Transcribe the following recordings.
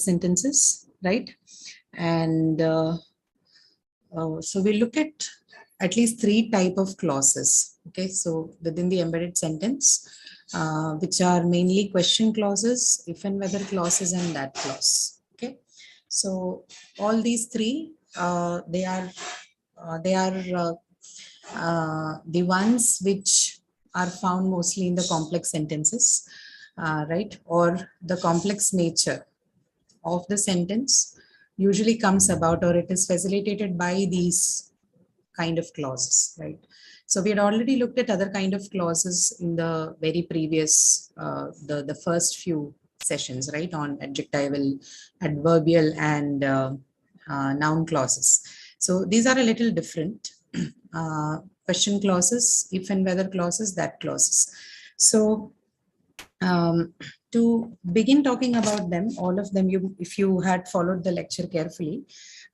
sentences, right? And so we look at least three type of clauses. Okay, so within the embedded sentence, which are mainly question clauses, if and whether clauses, and that clause. Okay, so all these three, they are the ones which are found mostly in the complex sentences, right? Or the complex nature of the sentence usually comes about, or it is facilitated by these kind of clauses, right? So we had already looked at other kind of clauses in the very previous, the first few sessions, right, on adjectival, adverbial, and noun clauses. So these are a little different. Question clauses, if and whether clauses, that clauses. So to begin talking about them, all of them, if you had followed the lecture carefully,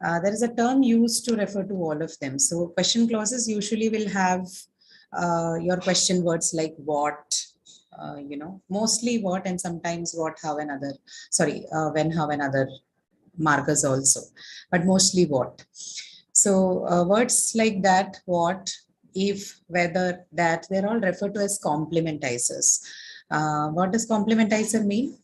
there is a term used to refer to all of them. So question clauses usually will have your question words like what, mostly what, and sometimes what, how, and other, when, how, and other markers also, but mostly what. So words like that, what, if, whether, that, they're all referred to as complementizers. What does complementizer mean?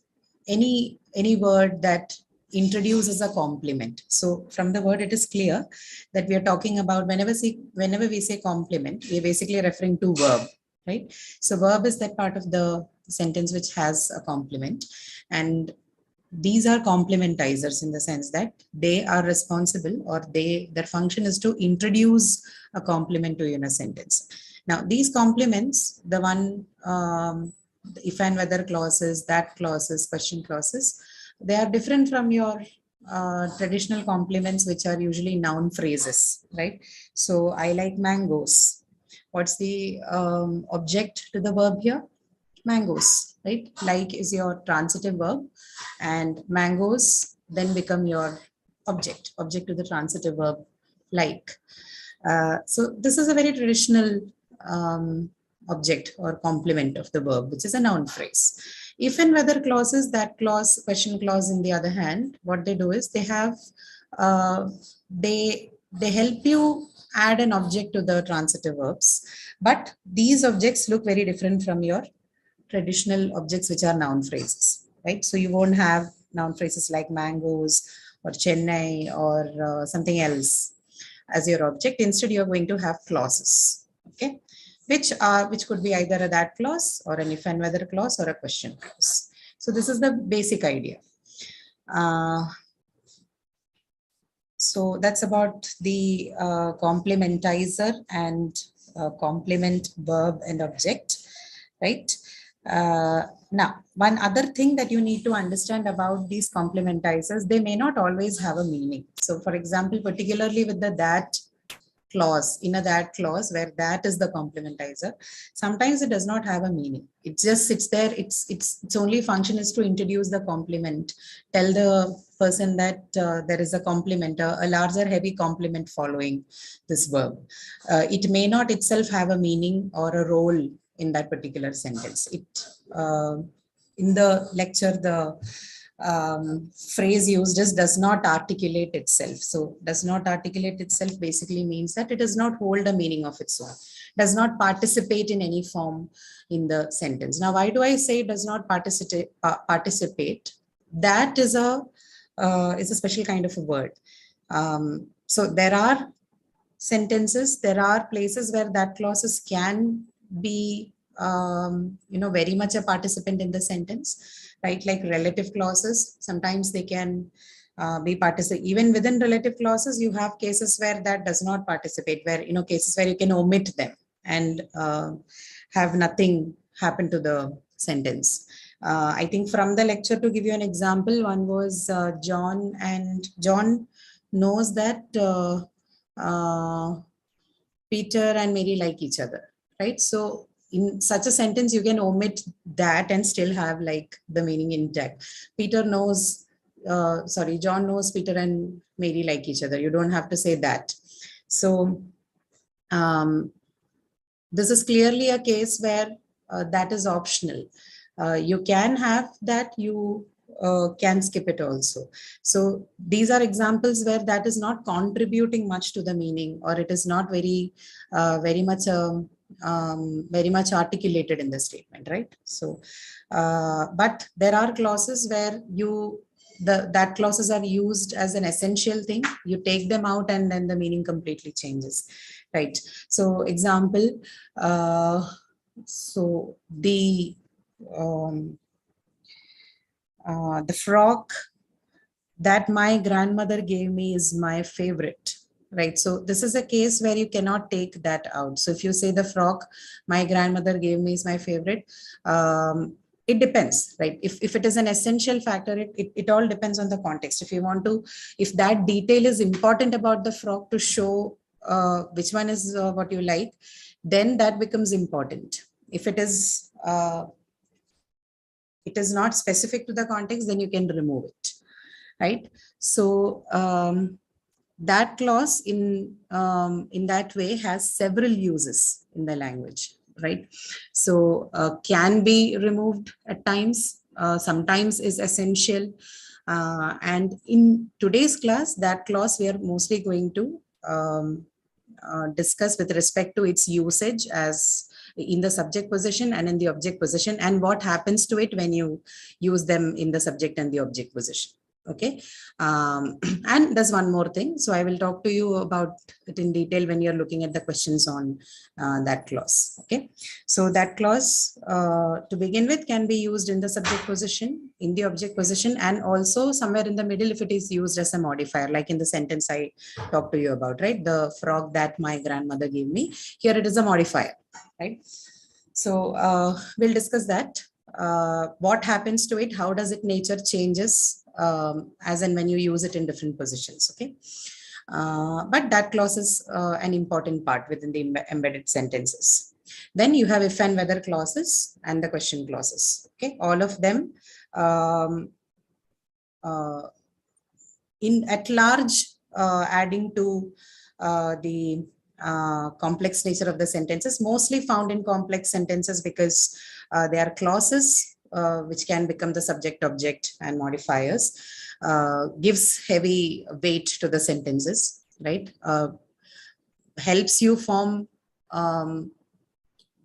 Any word that introduces a complement. So from the word, it is clear that we are talking about whenever we say complement, we are basically referring to verb, right? So verb is that part of the sentence which has a complement, and these are complementizers in the sense that they are responsible, or their function is to introduce a complement to in a sentence. Now these complements, the one if and whether clauses, that clauses, question clauses, they are different from your traditional complements, which are usually noun phrases, right? So I like mangoes. What's the object to the verb here? Mangoes, right? Like is your transitive verb, and mangoes then become your object to the transitive verb like. So this is a very traditional object or complement of the verb, which is a noun phrase. If and whether clauses, that clause, question clause, in the other hand, what they do is they have they help you add an object to the transitive verbs, but these objects look very different from your traditional objects, which are noun phrases, right? So you won't have noun phrases like mangoes or Chennai or something else as your object. Instead, you're going to have clauses, okay, which could be either a that clause or an if and whether clause or a question clause. So this is the basic idea. So that's about the complementizer and complement, verb, and object, right? Now, one other thing that you need to understand about these complementizers, they may not always have a meaning. So for example, particularly with the that clause, in a that clause where that is the complementizer, sometimes it does not have a meaning. It just sits there. Its only function is to introduce the complement, tell the person that there is a complement, a larger heavy complement following this verb. It may not itself have a meaning or a role in that particular sentence. In the lecture, the phrase used is does not articulate itself. So does not articulate itself basically means that it does not hold a meaning of its own, does not participate in any form in the sentence. Now, why do I say does not participate? That is a special kind of a word. So there are sentences, there are places where that clauses can be very much a participant in the sentence, right? Like relative clauses, sometimes they can be participate. Even within relative clauses, you have cases where that does not participate, where cases where you can omit them and have nothing happen to the sentence. I think from the lecture, to give you an example, one was John knows that Peter and Mary like each other, right? So in such a sentence, you can omit that and still have like the meaning intact. John knows Peter and Mary like each other. You don't have to say that. So this is clearly a case where that is optional. You can have that, you can skip it also. So these are examples where that is not contributing much to the meaning, or it is not very much articulated in the statement, right? So, but there are clauses where that clauses are used as an essential thing. You take them out and then the meaning completely changes, right? So example, so the frock that my grandmother gave me is my favorite, right? So this is a case where you cannot take that out. So if you say the frock my grandmother gave me is my favorite, it depends, right? If it is an essential factor, it all depends on the context. If you want to, if that detail is important about the frock to show which one is what you like, then that becomes important. If it is not specific to the context, then you can remove it, right? So that clause in that way has several uses in the language, right? So can be removed at times, sometimes is essential. And in today's class, that clause we are mostly going to discuss with respect to its usage as in the subject position and in the object position, and what happens to it when you use them in the subject and the object position. Okay. And there's one more thing. So I will talk to you about it in detail when you're looking at the questions on that clause. Okay. So that clause to begin with can be used in the subject position, in the object position, and also somewhere in the middle if it is used as a modifier, like in the sentence I talked to you about, right? The frog that my grandmother gave me. Here it is a modifier, right? So we'll discuss that. What happens to it? How does it nature changes as and when you use it in different positions? Okay. But that clause is an important part within the embedded sentences. Then you have if and whether clauses and the question clauses. Okay. All of them in at large adding to the complex nature of the sentences, mostly found in complex sentences because they are clauses which can become the subject, object, and modifiers, gives heavy weight to the sentences, right? Helps you form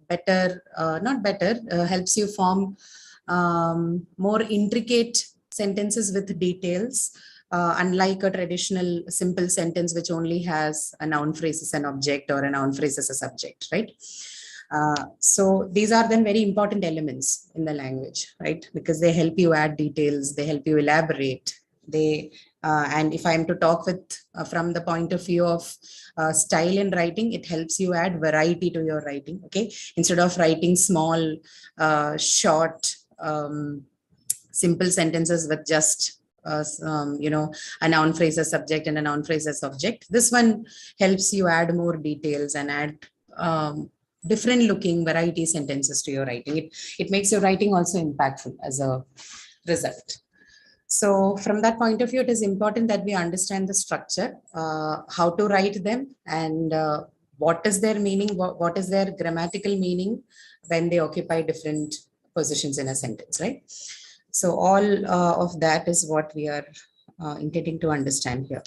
helps you form more intricate sentences with details, unlike a traditional simple sentence which only has a noun phrase as an object or a noun phrase as a subject, right? So these are then very important elements in the language, right? Because they help you add details, they help you elaborate. And if I am to talk with from the point of view of style in writing, it helps you add variety to your writing. Okay, instead of writing small, short, simple sentences with just a noun phrase as subject and a noun phrase as object, this one helps you add more details and add different looking variety sentences to your writing. It makes your writing also impactful as a result. So from that point of view, it is important that we understand the structure, how to write them, and what is their meaning, what is their grammatical meaning when they occupy different positions in a sentence, right? So all of that is what we are intending to understand here.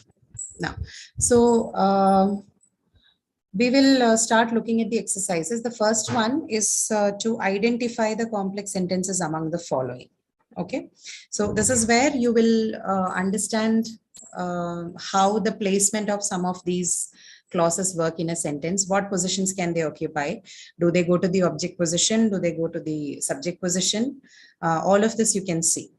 Now, so we will start looking at the exercises. The first one is to identify the complex sentences among the following. Okay, so this is where you will understand how the placement of some of these clauses work in a sentence. What positions can they occupy? Do they go to the object position? Do they go to the subject position? All of this you can see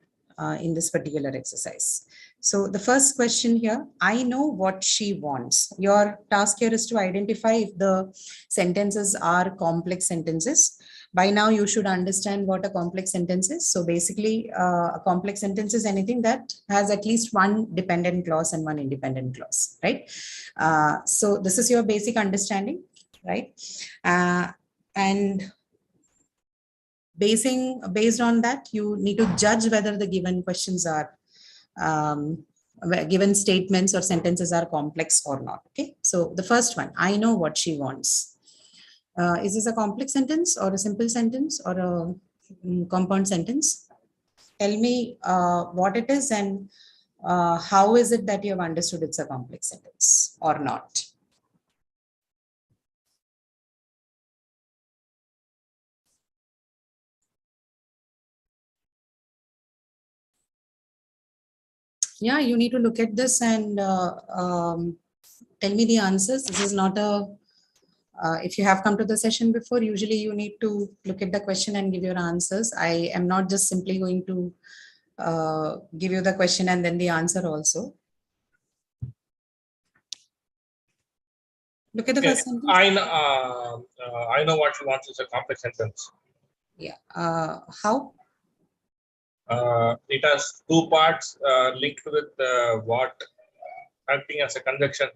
in this particular exercise. So the first question here, I know what she wants. Your task here is to identify if the sentences are complex sentences. By now, you should understand what a complex sentence is. So basically, a complex sentence is anything that has at least one dependent clause and one independent clause, right? So this is your basic understanding, right? And based on that, you need to judge whether the given questions are given statements or sentences are complex or not. Okay, so the first one, I know what she wants. Is this a complex sentence or a simple sentence or a compound sentence? tell me what it is and how is it that you have understood it's a complex sentence or not. Yeah, you need to look at this and tell me the answers. This is not a, if you have come to the session before, usually you need to look at the question and give your answers. I am not just simply going to give you the question and then the answer also. Look at the first sentence. I know what you want is a complex sentence. Yeah. How? It has two parts linked with what acting as a conjunction.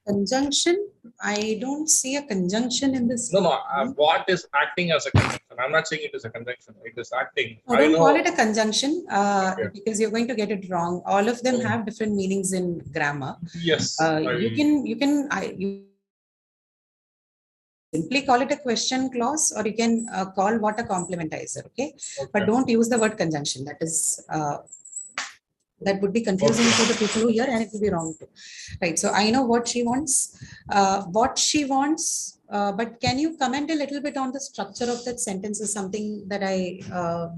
Conjunction? I don't see a conjunction in this. No, what is acting as a conjunction? I'm not saying it is a conjunction. It is acting. I don't call it a conjunction because you're going to get it wrong. All of them have different meanings in grammar. Yes. You simply call it a question clause, or you can call what a complementizer. Okay? But don't use the word conjunction. That is that would be confusing for the people who hear, and it will be wrong too. Right. So I know what she wants. But can you comment a little bit on the structure of that sentence? Is something that I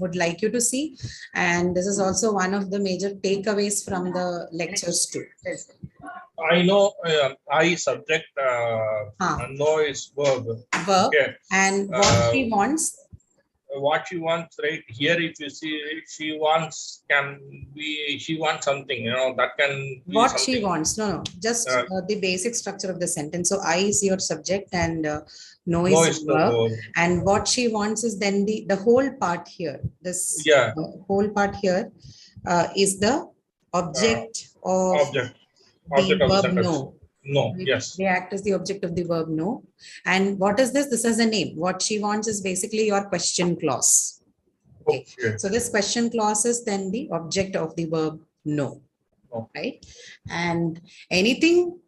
would like you to see. And this is also one of the major takeaways from the lectures too. I know I subject, no is verb. Verb. Okay. And what she wants. What she wants, right here, if you see, she wants she wants something, that can be what something. She wants. No, just the basic structure of the sentence. So I is your subject and no is verb. And what she wants is then the whole part here. This whole part here is the object of the verb no. No, yes. They act as the object of the verb no. And what is this? This is a name. What she wants is basically your question clause. Okay. So this question clause is then the object of the verb no. Right? And anything,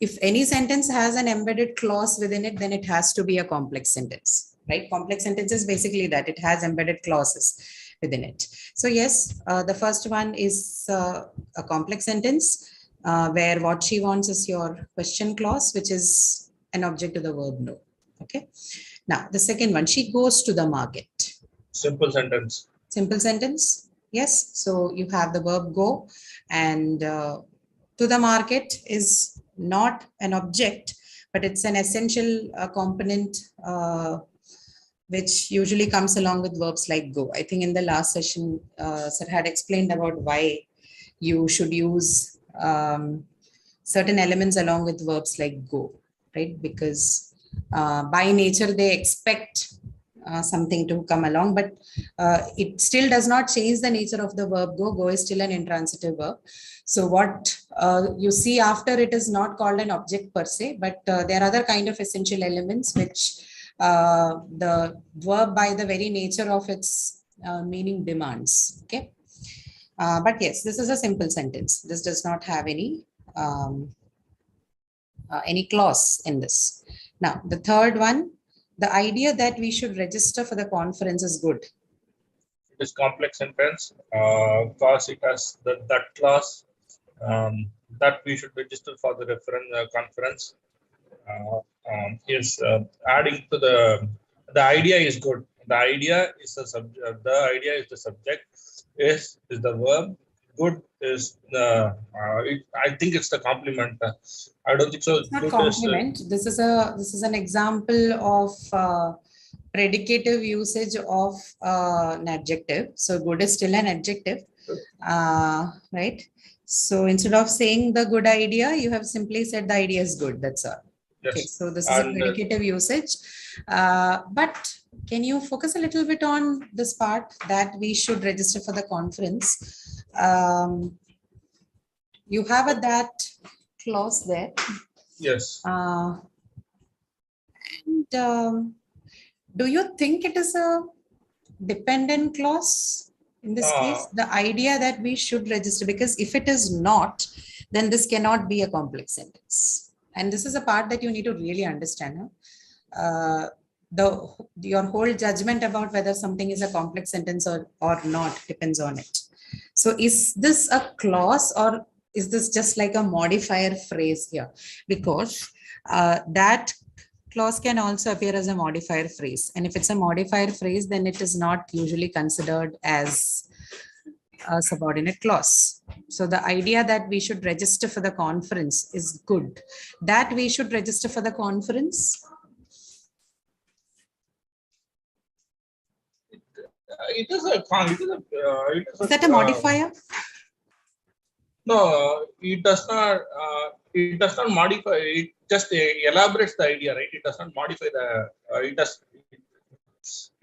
if any sentence has an embedded clause within it, then it has to be a complex sentence. Right? Complex sentence is basically that it has embedded clauses within it. So yes, the first one is a complex sentence. Where what she wants is your question clause, which is an object of the verb no. Okay. Now, the second one, she goes to the market. Simple sentence. Simple sentence. Yes. So you have the verb go, and to the market is not an object, but it's an essential component which usually comes along with verbs like go. I think in the last session, Sir had explained about why you should use certain elements along with verbs like go, right? Because by nature they expect something to come along, but it still does not change the nature of the verb go. Go is still an intransitive verb. So what you see after it is not called an object per se, but there are other kind of essential elements which the verb by the very nature of its meaning demands. Okay. But yes, this is a simple sentence. This does not have any clause in this. Now, the third one, the idea that we should register for the conference is good. It is complex sentence because it has that clause that we should register for the reference conference is adding to the idea is good. The idea is the subject. The idea is the subject. Is the verb. Good is the. I think it's the complement. I don't think so. It's not complement. This is an example of predicative usage of an adjective. So good is still an adjective, right? So instead of saying the good idea, you have simply said the idea is good. That's all. Yes. Okay. So this is a predicative usage, but can you focus a little bit on this part that we should register for the conference? You have a that clause there. Yes. And do you think it is a dependent clause in this case? The idea that we should register, because if it is not, then this cannot be a complex sentence. And this is a part that you need to really understand. your whole judgment about whether something is a complex sentence or not depends on it. So is this a clause or is this just like a modifier phrase here? Because that clause can also appear as a modifier phrase. And if it's a modifier phrase, then it is not usually considered as a subordinate clause. So the idea that we should register for the conference is good. That we should register for the conference. It is a. Is that a modifier? No, it does not. It does not modify. It just elaborates the idea, right? It does not modify the. It does.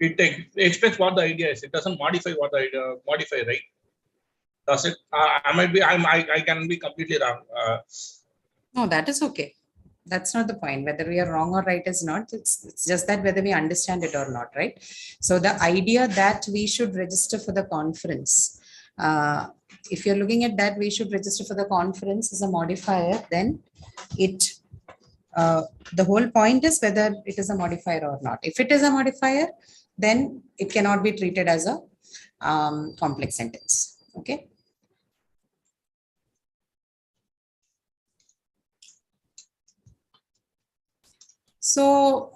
It explains what the idea is. It doesn't modify what the idea modify, right? Does it? I might be. I can be completely wrong. No, that is okay. That's not the point. Whether we are wrong or right is not. It's just that whether we understand it or not, right? So the idea that we should register for the conference. If you're looking at that, we should register for the conference as a modifier, then it the whole point is whether it is a modifier or not. If it is a modifier, then it cannot be treated as a complex sentence. Okay. So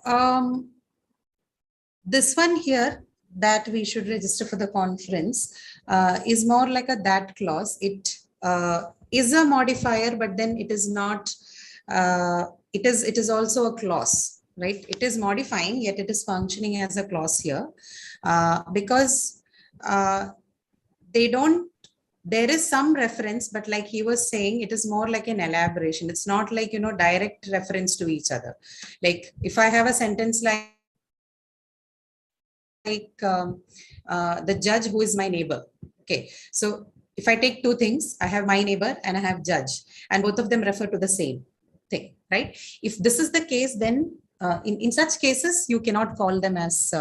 this one here that we should register for the conference is more like a that clause. It is a modifier, but then it is not. It is also a clause, right? It is modifying, yet it is functioning as a clause here because they don't. There is some reference, but like he was saying, it is more like an elaboration. It's not like, direct reference to each other. Like if I have a sentence like the judge who is my neighbor. Okay. So if I take two things, I have my neighbor and I have judge, and both of them refer to the same thing, right? If this is the case, then in such cases, you cannot call them as,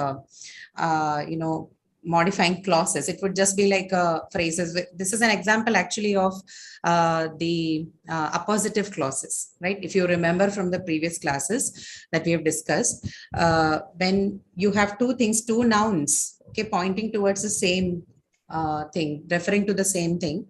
modifying clauses. It would just be like phrases. This is an example actually of the appositive clauses, right? If you remember from the previous classes that we have discussed, when you have two things, two nouns, okay, pointing towards the same thing, referring to the same thing,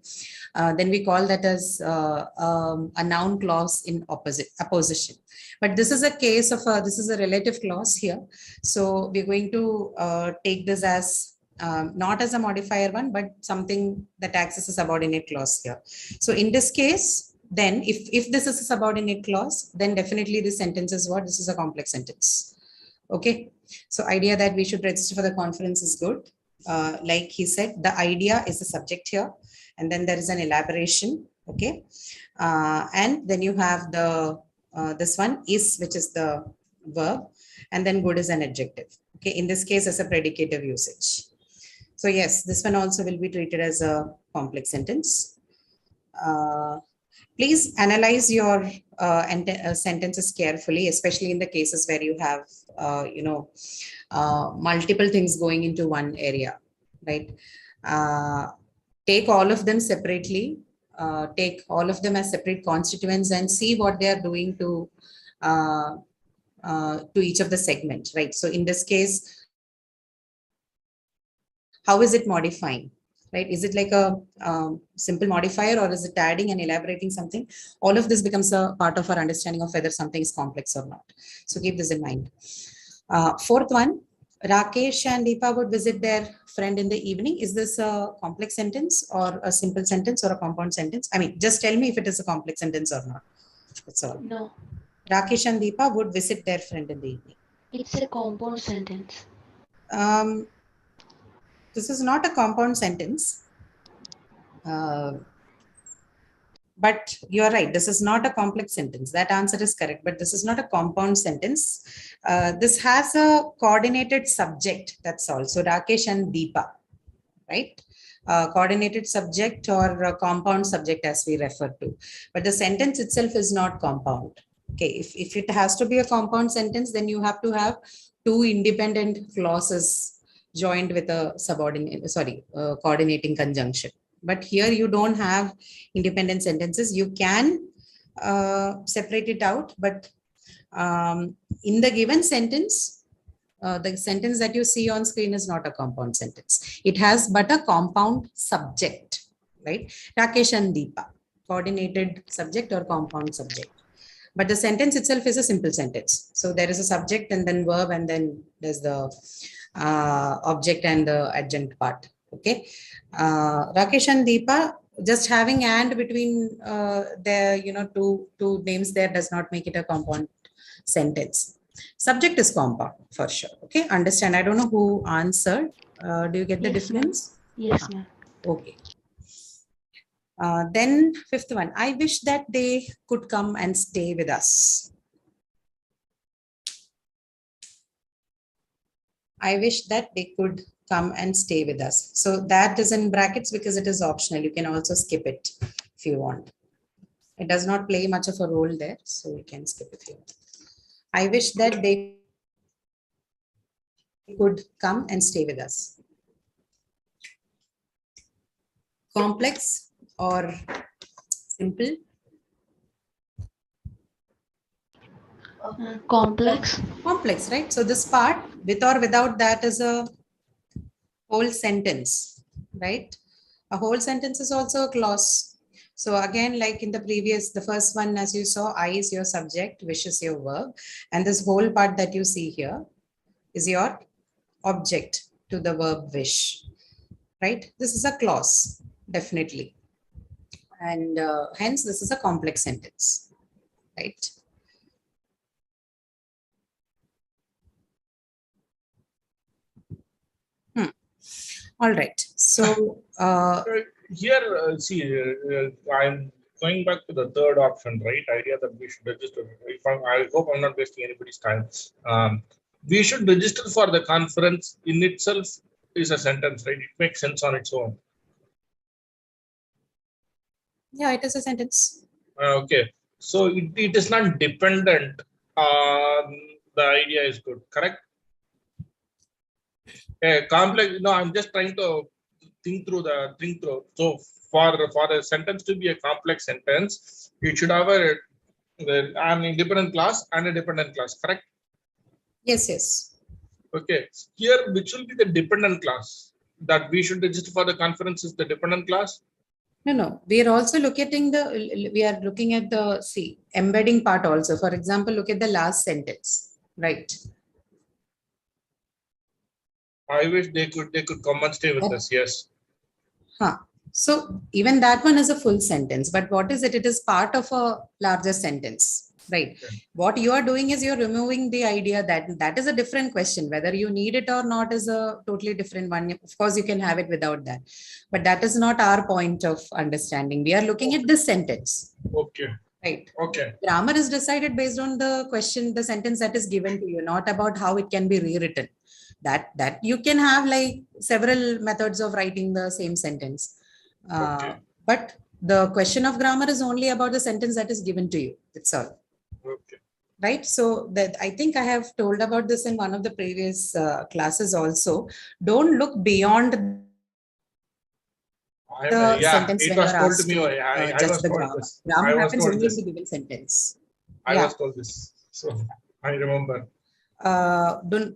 then we call that as a noun clause in opposition. But this is a case of this is a relative clause here. So we're going to take this as not as a modifier one, but something that acts as a subordinate clause here. So in this case, then if this is a subordinate clause, then definitely this sentence is what? This is a complex sentence. Okay. So idea that we should register for the conference is good. Like he said, the idea is the subject here, and then there is an elaboration. Okay. And then you have the this one is, which is the verb, and then good is an adjective. Okay. In this case, as a predicative usage. So yes, this one also will be treated as a complex sentence. Please analyze your sentences carefully, especially in the cases where you have, multiple things going into one area, right? Take all of them separately, take all of them as separate constituents and see what they are doing to each of the segment, right? So in this case, how is it modifying, right? Is it like a simple modifier, or is it adding and elaborating something? All of this becomes a part of our understanding of whether something is complex or not. So keep this in mind. Fourth one, Rakesh and Deepa would visit their friend in the evening. Is this a complex sentence or a simple sentence or a compound sentence? I mean, just tell me if it is a complex sentence or not. That's all. No. Rakesh and Deepa would visit their friend in the evening. It's a compound sentence. This is not a compound sentence. But you're right, this is not a complex sentence. That answer is correct, but this is not a compound sentence. This has a coordinated subject, that's all. So Rakesh and Deepa, right? Coordinated subject or a compound subject as we refer to. But the sentence itself is not compound. Okay, if it has to be a compound sentence, then you have to have two independent clauses joined with a coordinating conjunction. But here you don't have independent sentences. You can separate it out, but in the given sentence, the sentence that you see on screen is not a compound sentence. It has but a compound subject, right? Rakesh and Deepa, coordinated subject or compound subject. But the sentence itself is a simple sentence. So there is a subject and then verb, and then there's the object and the adjunct part. Okay. Rakesh and Deepa, just having and between their, two names there does not make it a compound sentence. Subject is compound for sure. Okay. Understand? I don't know who answered. Do you get the Yes, ma'am. difference? Yes, ma'am. Okay. Then fifth one, I wish that they could come and stay with us. I wish that they could come and stay with us. So that is in brackets because it is optional. You can also skip it if you want. It does not play much of a role there, so you can skip it if you want. I wish that they could come and stay with us. Complex or simple? Complex. Complex, right? So this part, with or without that, is a whole sentence, right? A whole sentence is also a clause. So again, like in the previous, the first one, as you saw, I is your subject, wish is your verb. And this whole part that you see here is your object to the verb wish, right? This is a clause, definitely. And hence, this is a complex sentence, right? All right. So here, see, I'm going back to the third option, right? Idea that we should register. I hope I'm not wasting anybody's time. We should register for the conference in itself is a sentence, right? It makes sense on its own. yeah, it is a sentence. Okay. So it is not dependent on the idea is good, correct? Complex, I'm just trying to think through. So for a sentence to be a complex sentence, it should have an independent class and a dependent class, correct? Yes, yes. Okay. Here, which will be the dependent class that we should register for the conference is the dependent class? No. We are also looking at the embedding part also. For example, look at the last sentence, right? I wish they could come and stay with us. Yes. So even that one is a full sentence, but what is it? It is part of a larger sentence, right? Okay. What you are doing is you're removing the idea that is a different question. Whether you need it or not is a totally different one. Of course, you can have it without that, but that is not our point of understanding. We are looking at this sentence. Okay. Right. Okay. Grammar is decided based on the question, the sentence that is given to you, not about how it can be rewritten. That you can have like several methods of writing the same sentence. Okay. But the question of grammar is only about the sentence that is given to you. That's all. Okay. Right. So that I think I have told about this in one of the previous classes also. Don't look beyond the sentence when you are asked to judge the grammar. Grammar happens only in the given sentence. I was told this. So I remember.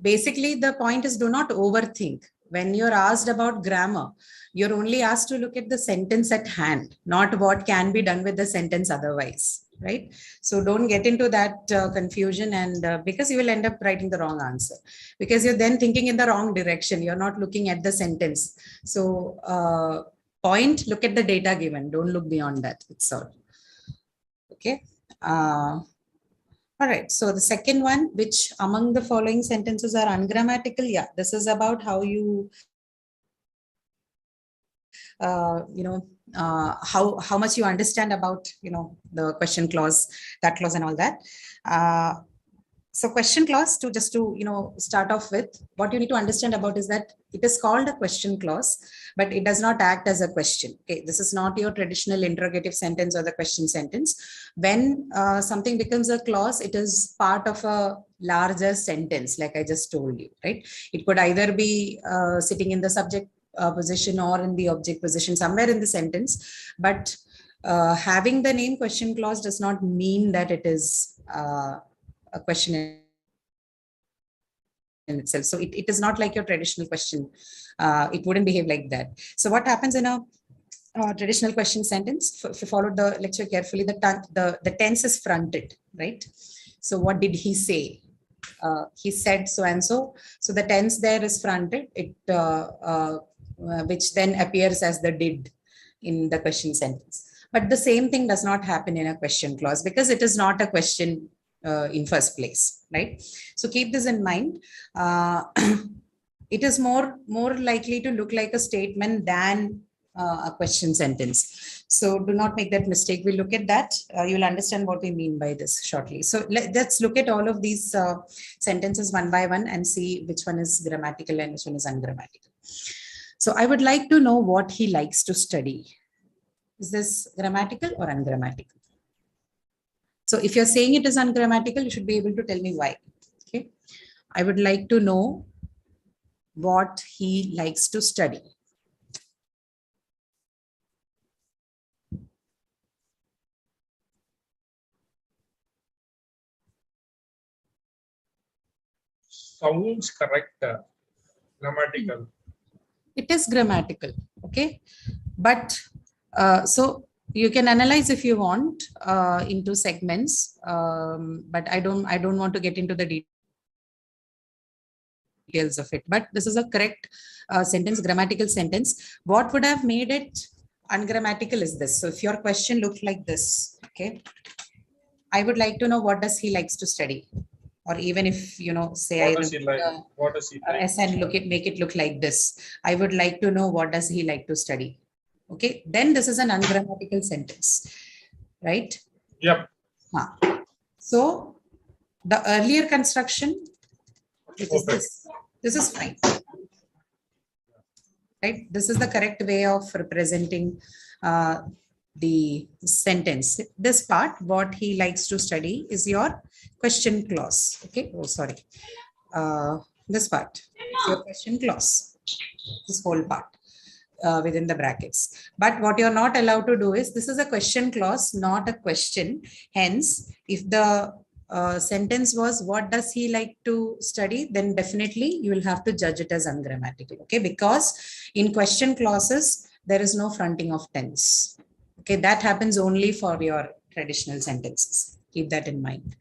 Basically, the point is do not overthink. When you're asked about grammar, you're only asked to look at the sentence at hand, not what can be done with the sentence otherwise, right? So don't get into that confusion, and because you will end up writing the wrong answer, because you're then thinking in the wrong direction. You're not looking at the sentence. So look at the data given. Don't look beyond that. It's all. Okay. All right, so the second one, which among the following sentences are ungrammatical? Yeah, this is about how you, how much you understand about, the question clause, that clause and all that. So question clause, just to start off with, what you need to understand about is that it is called a question clause, but it does not act as a question. Okay, this is not your traditional interrogative sentence or the question sentence. When something becomes a clause, it is part of a larger sentence, like I just told you, right? It could either be sitting in the subject position or in the object position, somewhere in the sentence, but having the name question clause does not mean that it is a question itself. So it is not like your traditional question. It wouldn't behave like that. So what happens in a traditional question sentence? If you followed the lecture carefully, the tense is fronted, right? So what did he say? He said so and so. So the tense there is fronted, which then appears as the did in the question sentence. But the same thing does not happen in a question clause because it is not a question in first place, right? So keep this in mind. It is more likely to look like a statement than a question sentence. So do not make that mistake. We'll look at that. You'll understand what we mean by this shortly. So let's look at all of these sentences one by one and see which one is grammatical and which one is ungrammatical. So I would like to know what he likes to study. Is this grammatical or ungrammatical? So if you're saying it is ungrammatical, you should be able to tell me why. Okay. I would like to know what he likes to study. Sounds correct. Grammatical. It is grammatical. Okay. But so you can analyze if you want into segments, but I don't want to get into the details of it. But this is a correct sentence, grammatical sentence. What would have made it ungrammatical is this. So if your question looked like this, okay, I would like to know what does he likes to study, or even if say what does he like? What does he like? And make it look like this. I would like to know what does he like to study. Okay, then this is an ungrammatical sentence, right? Yep. So the earlier construction, which is this is fine, right? This is the correct way of representing the sentence. This part, what he likes to study, is your question clause. Okay. Oh, sorry. This part is your question clause. This whole part. Within the brackets. But what you're not allowed to do is, this is a question clause, not a question. Hence, if the sentence was, what does he like to study, then definitely you will have to judge it as ungrammatical. Okay, because in question clauses, there is no fronting of tense. Okay, that happens only for your traditional sentences. Keep that in mind.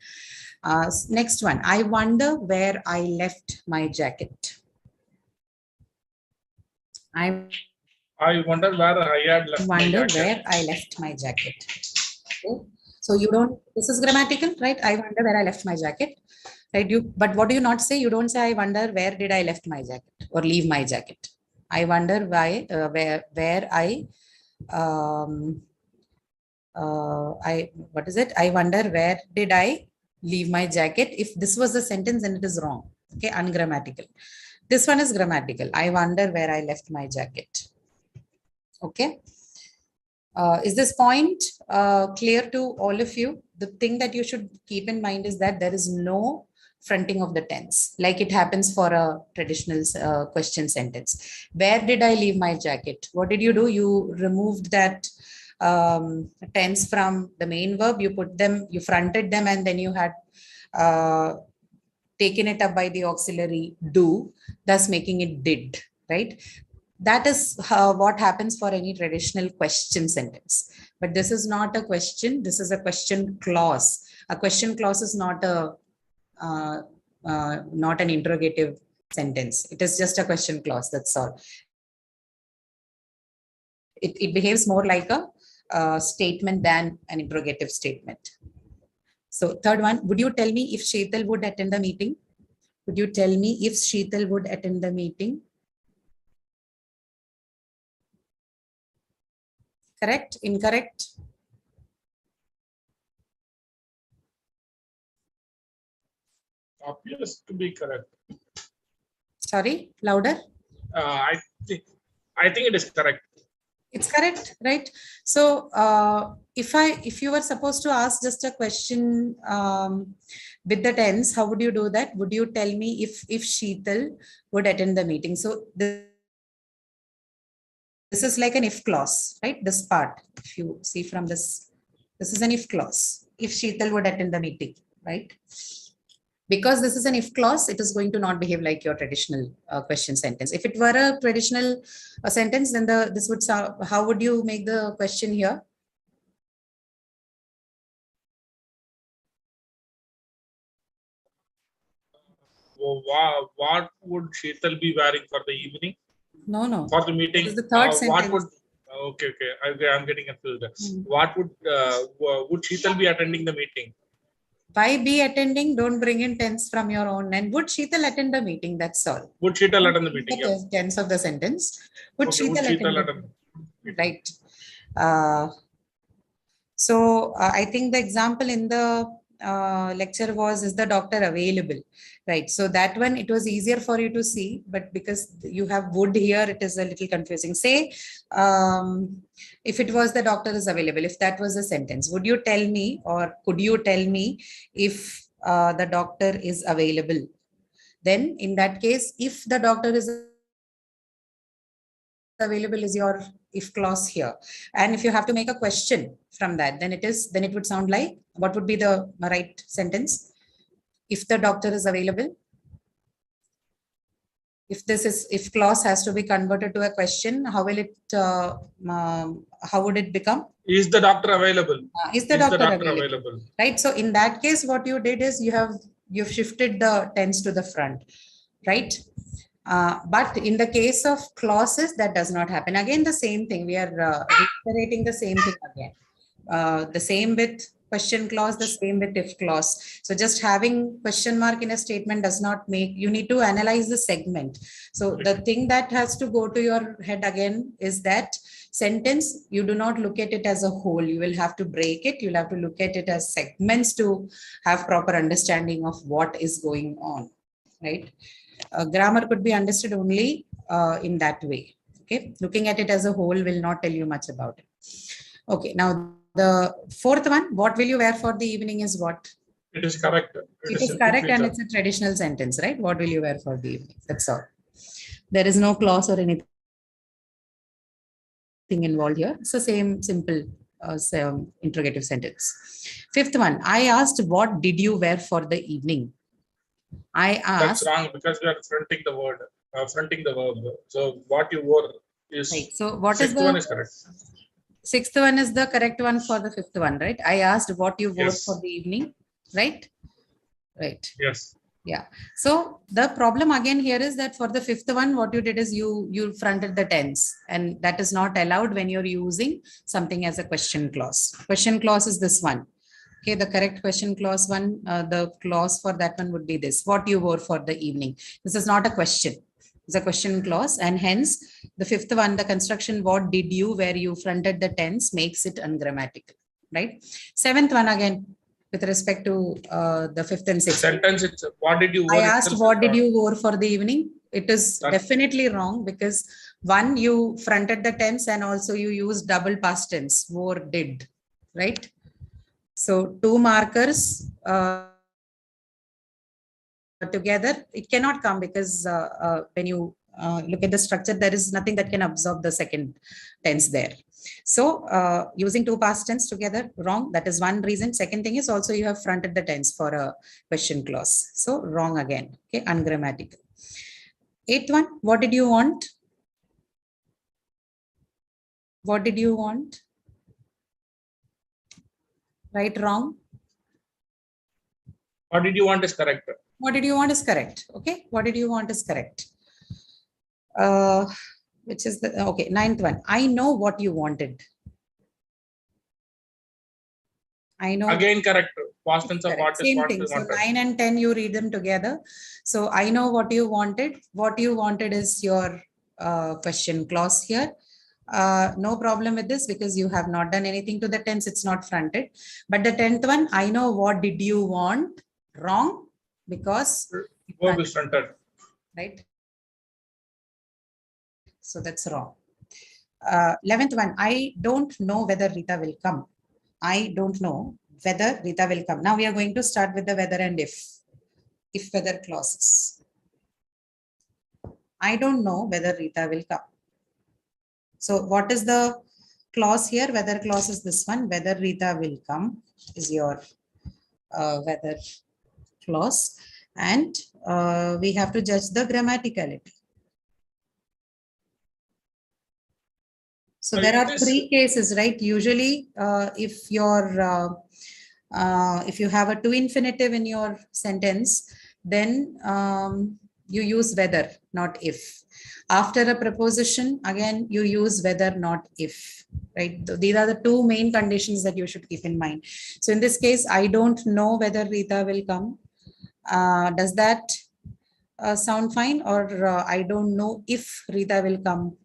Next one, I wonder where I left my jacket. I wonder where I had left my jacket. Where I left my jacket. Okay. So you don't, this is grammatical, right? I wonder where I left my jacket, right? But what do you not say? You don't say, I wonder where did I left my jacket or leave my jacket. I wonder why, where I what is it? I wonder where did I leave my jacket. If this was the sentence, then it is wrong. Okay, ungrammatical. This one is grammatical. I wonder where I left my jacket. Okay. Is this point clear to all of you? The thing that you should keep in mind is that there is no fronting of the tense, like it happens for a traditional question sentence. Where did I leave my jacket? What did you do? You removed that tense from the main verb. You put them, you fronted them, and then you had taken it up by the auxiliary do, thus making it did, right? That is what happens for any traditional question sentence. But this is not a question. This is a question clause. A question clause is not a not an interrogative sentence. It is just a question clause. That's all. It behaves more like a statement than an interrogative statement. So third one, would you tell me if Sheetal would attend the meeting? Would you tell me if Sheetal would attend the meeting? Correct? Incorrect? Appears to be correct. Sorry, louder. I think it is correct. It's correct, right? So if you were supposed to ask just a question with the tense, how would you do that? Would you tell me if Sheetal would attend the meeting? So this is like an if clause, right? This part, if you see from this is an if clause. If Sheetal would attend the meeting, right? Because this is an if clause, it is going to not behave like your traditional question sentence. If it were a traditional sentence, then this would sound, how would you make the question here? What would Sheetal be wearing for the evening? No. For the meeting, This is the third what sentence. would? Okay. I'm getting confused. What would Sheetal be attending the meeting? By be attending, don't bring in tense from your own. And would Sheetal attend the meeting? That's all. Would Sheetal attend the meeting? The tense of the sentence. Would Okay, Sheetal attend the attend? Right. So I think the example in the lecture was, is the doctor available? Right. So that one, it was easier for you to see, but because you have would here, it is a little confusing. Say, if it was the doctor is available, if that was a sentence, would you tell me, or could you tell me if the doctor is available? Then in that case, if the doctor is available is your if clause here. And if you have to make a question from that, then it would sound like, what would be the right sentence? If the doctor is available. If clause has to be converted to a question, how will it, how would it become? Is the doctor available? Is the doctor available? Right. So in that case, what you did is you've shifted the tense to the front, right? But in the case of clauses, that does not happen. Again, the same thing. We are reiterating the same thing again. The same with question clause, the same with if clause. So just having question mark in a statement does not make, you need to analyze the segment. So the thing that has to go to your head again is that sentence, you do not look at it as a whole. You will have to break it. You'll have to look at it as segments to have proper understanding of what is going on, right? Grammar could be understood only in that way. Okay, looking at it as a whole will not tell you much about it. Okay, now the fourth one, what will you wear for the evening is what? It is correct. It is correct, and it's a traditional sentence, right? What will you wear for the evening? That's all. There is no clause or anything involved here. It's the same simple interrogative sentence. Fifth one, I asked, what did you wear for the evening? I asked. That's wrong because we are fronting the word, fronting the verb. So what you wore is right. So what is the one is correct. Sixth one is the correct one for the fifth one, right? I asked what you wore for the evening, right? Right. Yes. Yeah. So the problem again here is that for the fifth one, what you did is you fronted the tense, and that is not allowed when you're using something as a question clause. Question clause is this one. Okay, the correct question clause one, the clause for that one would be this, what you wore for the evening. This is not a question, it's a question clause, and hence the fifth one, the construction what did you, where you fronted the tense, makes it ungrammatical, right? Seventh one again, with respect to the fifth and sixth. Sentence, it's what did you wear? I asked what did you wore for the evening. It is definitely wrong because one, you fronted the tense and also you used double past tense, wore, did, right? So two markers together, it cannot come because when you look at the structure, there is nothing that can absorb the second tense there. So using two past tense together, wrong. That is one reason. Second thing is also you have fronted the tense for a question clause. So wrong again. Okay, ungrammatical. Eighth one, what did you want? What did you want? Right, wrong? What did you want is correct. What did you want is correct. Okay, what did you want is correct. Which is the, okay, ninth one. I know what you wanted. I know. Again, correct. Past tense of what is what you wanted. So 9 and 10, you read them together. So I know what you wanted. What you wanted is your question clause here. No problem with this because you have not done anything to the tense. It's not fronted. But the 10th one, I know what did you want? Wrong because verb is fronted. Right. So that's wrong. 11th one, I don't know whether Rita will come. I don't know whether Rita will come. Now we are going to start with the whether and if whether clauses. I don't know whether Rita will come. So what is the clause here? Whether clause is this one. Whether Rita will come is your whether clause. and we have to judge the grammaticality. So there are three cases, right? Usually, if you have a to infinitive in your sentence, then you use whether, not if. After a preposition, again, you use whether, not if, right? These are the two main conditions that you should keep in mind. So in this case, I don't know whether Rita will come. Does that sound fine? Or I don't know if Rita will come.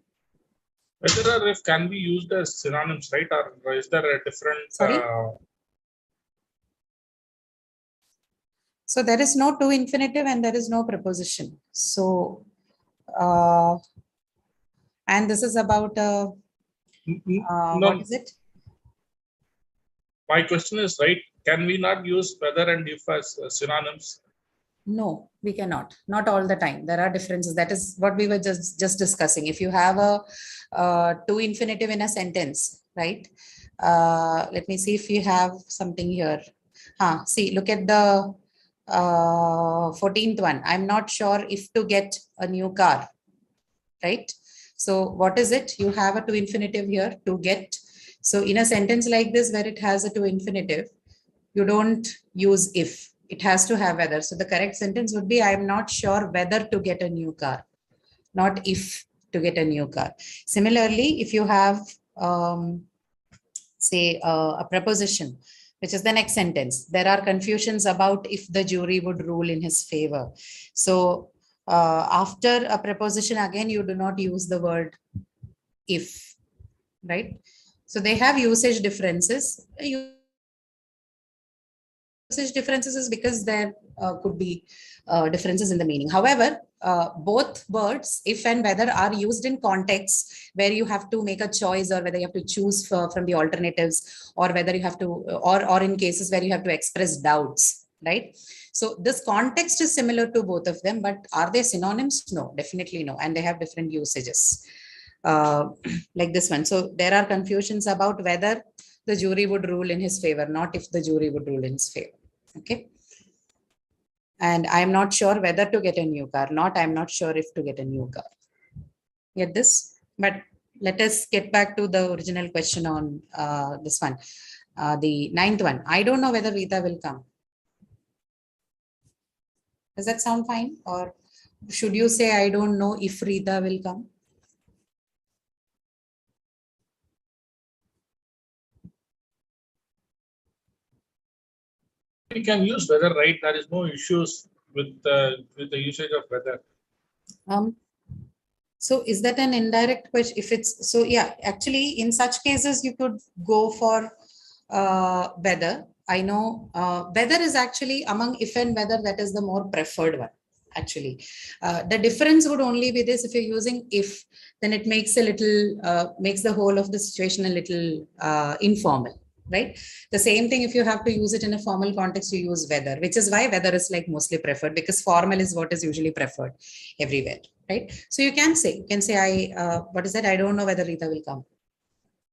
Whether or if can be used as synonyms, right? Or is there a different? Sorry? So there is no to infinitive and there is no preposition. So, and this is about, no, what is it? My question is, right, can we not use whether and if as synonyms? No, we cannot. Not all the time. There are differences. That is what we were just discussing. If you have a to infinitive in a sentence, right? Let me see if you have something here. See, look at the 14th one. I'm not sure if to get a new car, right? So what is it? You have a to infinitive here, to get. So in a sentence like this, where it has a to infinitive, you don't use if. It has to have whether. So the correct sentence would be, I am not sure whether to get a new car, not if to get a new car. Similarly, if you have, say, a preposition, which is the next sentence, there are confusions about if the jury would rule in his favor. So after a preposition, again, you do not use the word if, right? So they have usage differences. Usage differences is because there could be differences in the meaning. However, both words, if and whether, are used in contexts where you have to make a choice, or whether you have to choose from the alternatives, or whether you have to, or in cases where you have to express doubts, right? So this context is similar to both of them, but are they synonyms? No, definitely no. And they have different usages, like this one. So there are confusions about whether the jury would rule in his favor, not if the jury would rule in his favor. Okay. And I'm not sure whether to get a new car, not I'm not sure if to get a new car. Get this? But let us get back to the original question on this one. The 9th one. I don't know whether Rita will come. Does that sound fine? Or should you say, I don't know if Rita will come? We can use whether, right? There is no issues with the usage of whether. So is that an indirect question? If it's so, yeah, actually, in such cases, you could go for whether. I know whether is actually among if and whether, that is the more preferred one. Actually, the difference would only be this: if you're using if, then it makes a little makes the whole of the situation a little informal. Right. The same thing, if you have to use it in a formal context, you use whether, which is why whether is like mostly preferred, because formal is what is usually preferred everywhere. Right. So you can say, what is that? I don't know whether Rita will come.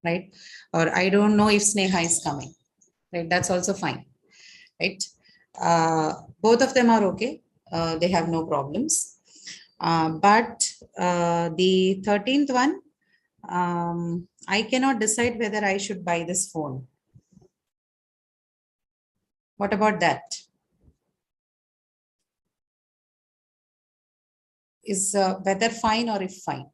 Right. Or I don't know if Sneha is coming. Right. That's also fine. Right. Both of them are okay. They have no problems. But the 13th one, I cannot decide whether I should buy this phone. What about that? Is whether fine or if fine?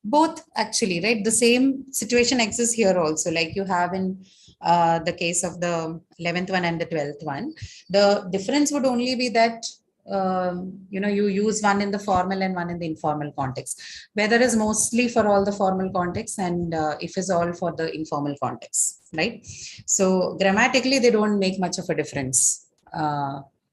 Both actually, right? The same situation exists here also, like you have in the case of the 11th one and the 12th one. The difference would only be that you use one in the formal and one in the informal context. Whether is mostly for all the formal context, and if is all for the informal context, right? So grammatically, they don't make much of a difference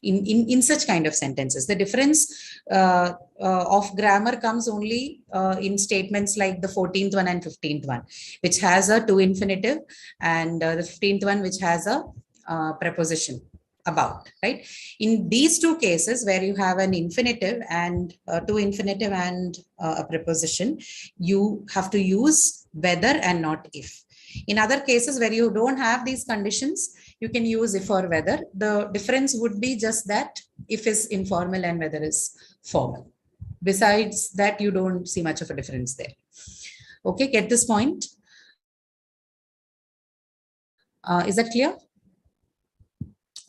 in such kind of sentences. The difference of grammar comes only in statements like the 14th one and 15th one, which has a to infinitive, and the 15th one, which has a preposition. about, right? In these two cases where you have an infinitive and two infinitive and a preposition, you have to use whether and not if. In other cases where you don't have these conditions, you can use if or whether. The difference would be just that if is informal and whether is formal. Besides that, you don't see much of a difference there. Okay, get this point? Is that clear?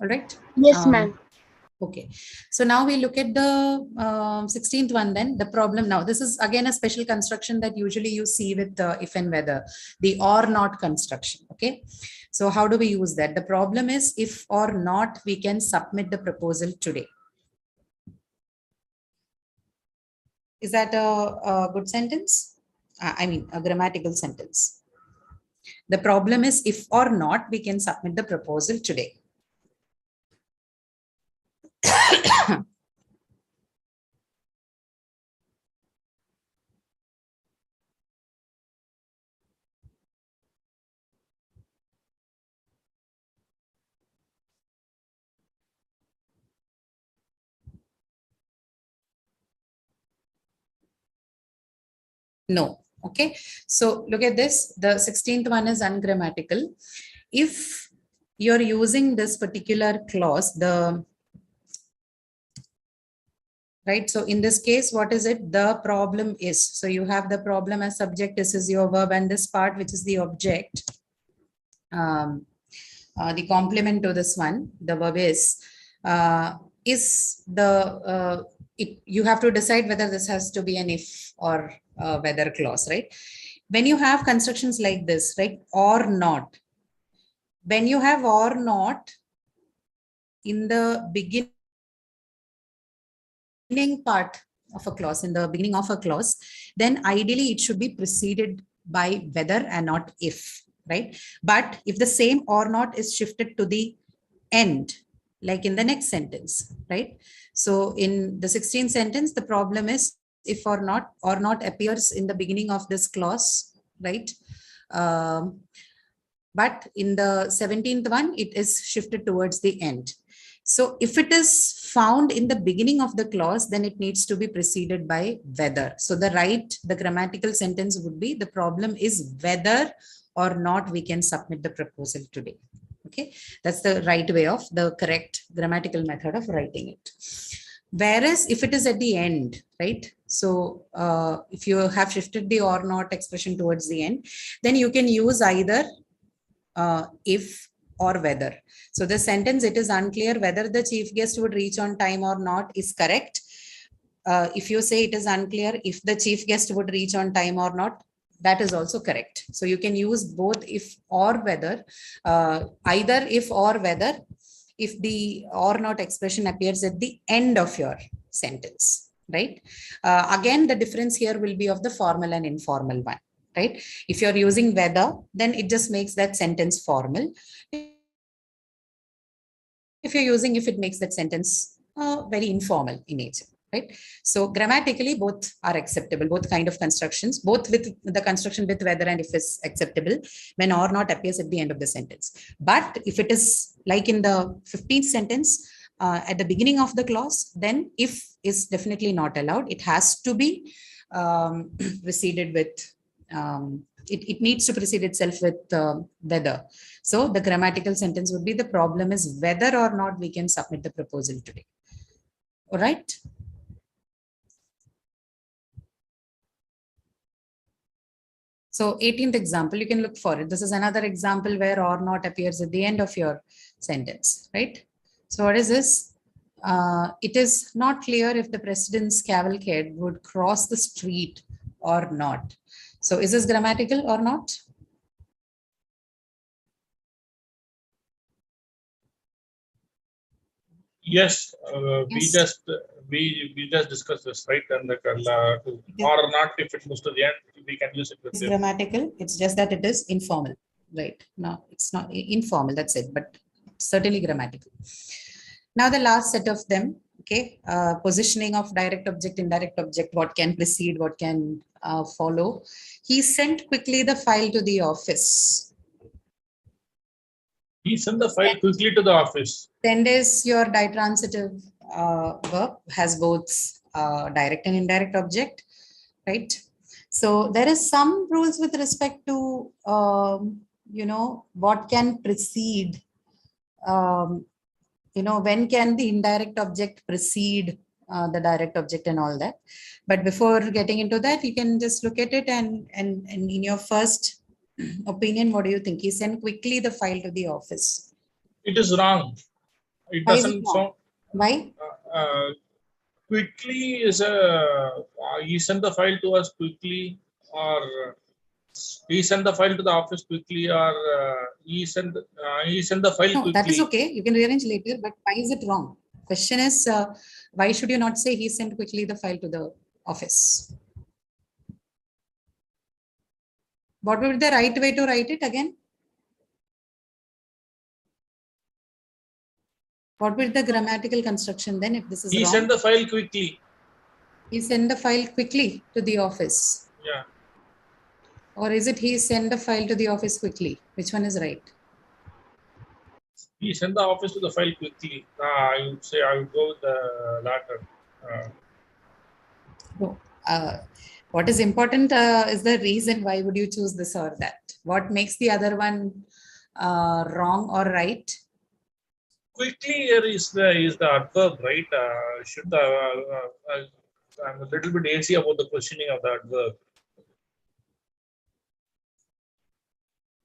All right. Yes, ma'am. Okay, so now we look at the 16th one then, the problem. Now, this is again a special construction that usually you see with if and whether, the or not construction, okay? So how do we use that? The problem is if or not, we can submit the proposal today. Is that a good sentence? I mean, a grammatical sentence. The problem is if or not, we can submit the proposal today. No. Okay. So look at this. The 16th one is ungrammatical. If you're using this particular clause, right? So in this case, what is it? The problem is. So you have the problem as subject. This is your verb, and this part, which is the object. The complement to this one, the verb is the you have to decide whether this has to be an if or whether clause, right? When you have constructions like this, right, or not, when you have or not in the beginning part of a clause, in the beginning of a clause, then ideally it should be preceded by whether and not if, right? But if the same or not is shifted to the end, like in the next sentence, right? So in the 16th sentence, the problem is if or not appears in the beginning of this clause, right? But in the 17th one, it is shifted towards the end. So if it is found in the beginning of the clause, then it needs to be preceded by whether. So the grammatical sentence would be, the problem is whether or not we can submit the proposal today. Okay, that's the right way of the correct grammatical method of writing it. Whereas if it is at the end, right? So if you have shifted the or not expression towards the end, then you can use either if or whether. So the sentence, it is unclear whether the chief guest would reach on time or not, is correct. If you say it is unclear if the chief guest would reach on time or not, that is also correct. So you can use both if or whether, either if or whether, if the or not expression appears at the end of your sentence, right? Again, the difference here will be of the formal and informal one, right? If you're using whether, then it just makes that sentence formal. If you're using if, it makes that sentence very informal in nature, right? So grammatically, both are acceptable, both kind of constructions, both with the construction with whether and if is acceptable when or not appears at the end of the sentence. But if it is like in the 15th sentence, at the beginning of the clause, then if is definitely not allowed. It has to be preceded with, it needs to precede itself with whether. So the grammatical sentence would be, the problem is whether or not we can submit the proposal today. All right. So 18th example, you can look for it. This is another example where or not appears at the end of your sentence, right? So what is this? It is not clear if the president's cavalcade would cross the street or not. So is this grammatical or not? Yes, Yes. we just discussed this, right? And the or not, if it moves to the end, we can use it with It's if. grammatical. It's just that it is informal, right? No, it's not informal. That's it, but certainly grammatical. Now the last set of them. Okay, positioning of direct object, indirect object, what can precede, what can follow. He sent quickly the file to the office. He sent the file quickly to the office. Send is your ditransitive verb, has both direct and indirect object, right? So there is some rules with respect to, what can precede, when can the indirect object precede the direct object and all that. But before getting into that, you can just look at it and in your first opinion, what do you think? He sent quickly the file to the office. It is wrong. It Why is it doesn't wrong? sound. Why? Quickly is a. He sent the file to us quickly, or he sent the file to the office quickly, or he sent the file No, quickly. that is okay. You can rearrange later, but why is it wrong? Question is, why should you not say he sent quickly the file to the office? What would be the right way to write it again? What would be the grammatical construction then if this is He wrong? sent the file quickly. He sent the file quickly to the office. Yeah. Or is it he sent the file to the office quickly? Which one is right? He sent the office to the file quickly. I would say I would go with the latter. No. What is important is the reason why would you choose this or that? What makes the other one wrong or right? Quickly here is the adverb, right? I'm a little bit hazy about the questioning of the adverb.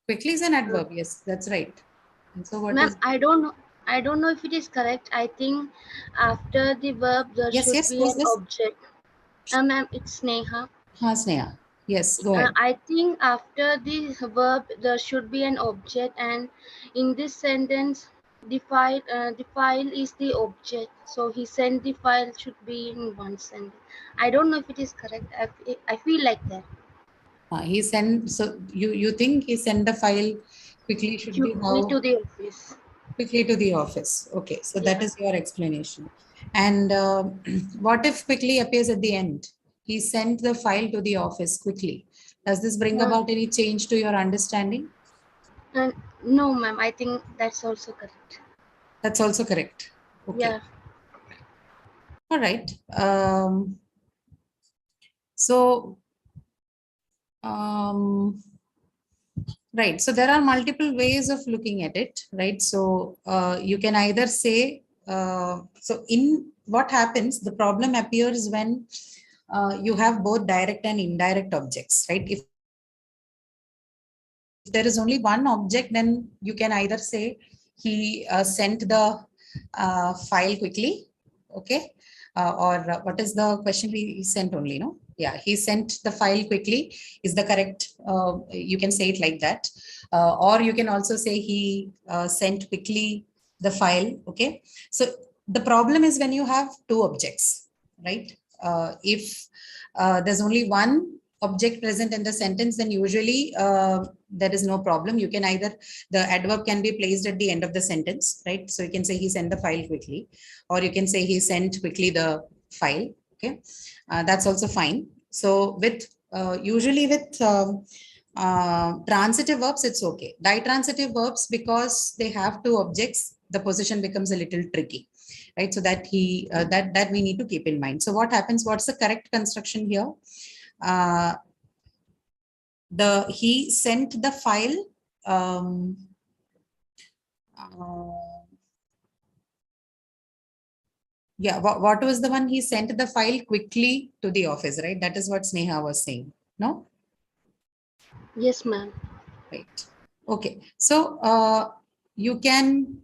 Quickly is an adverb. Yes, that's right. And so what Ma'am, is? I don't know if it is correct. I think after the verb there Yes, should yes, be who's an this? object. Ma'am, it's Sneha. Sneha. Yes, go ahead. I think after the verb there should be an object, and in this sentence the file is the object. So he sent the file should be in one sentence. I don't know if it is correct. I feel like that. He sent, so you think he sent the file quickly should be Quickly how? to the office. Quickly to the office. Okay, so that Yeah. is your explanation. And what if quickly appears at the end? He sent the file to the office quickly. Does this bring about any change to your understanding? No, ma'am. I think that's also correct. That's also correct. Okay. Yeah. All right. So, right. So there are multiple ways of looking at it, right? So you can either say, so in what happens, the problem appears when you have both direct and indirect objects, right? If there is only one object, then you can either say he sent the file quickly, okay? Or what is the question he sent only, no? Yeah, he sent the file quickly is the correct, you can say it like that. Or you can also say he sent quickly the file, okay? So the problem is when you have two objects, right? If there's only one object present in the sentence, then usually there is no problem. You can either, the adverb can be placed at the end of the sentence, right? So you can say he sent the file quickly, or you can say he sent quickly the file, okay? That's also fine. So with usually with transitive verbs, it's okay. Ditransitive verbs, because they have two objects, the position becomes a little tricky, right? So that that we need to keep in mind. So what happens? What's the correct construction here? He sent the file yeah, what was the one? He sent the file quickly to the office, right? That is what Sneha was saying, no? Yes, ma'am. Right. Okay. So you can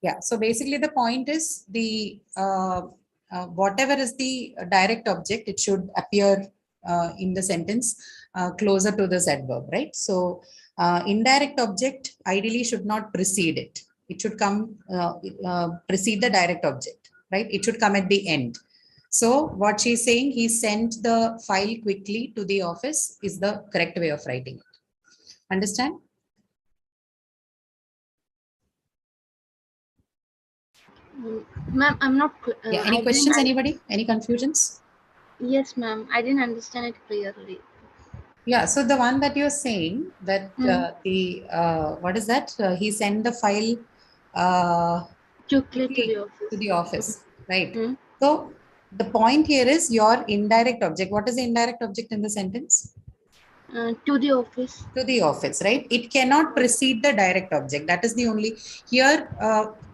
yeah, so basically the point is the whatever is the direct object, it should appear in the sentence closer to this adverb, right? So indirect object ideally should not precede it. It should come precede the direct object, right? It should come at the end. So what she's saying, he sent the file quickly to the office is the correct way of writing it. Understand? Ma'am, I'm not. Yeah, any I questions, didn't. anybody? Any confusions? Yes, ma'am. I didn't understand it clearly. Yeah, so the one that you're saying that Hmm. what is that? He sent the file uh, Quickly to the quickly to office. the office, right? Hmm. So the point here is your indirect object. What is the indirect object in the sentence? To the office. To the office, right? It cannot precede the direct object. That is the only, here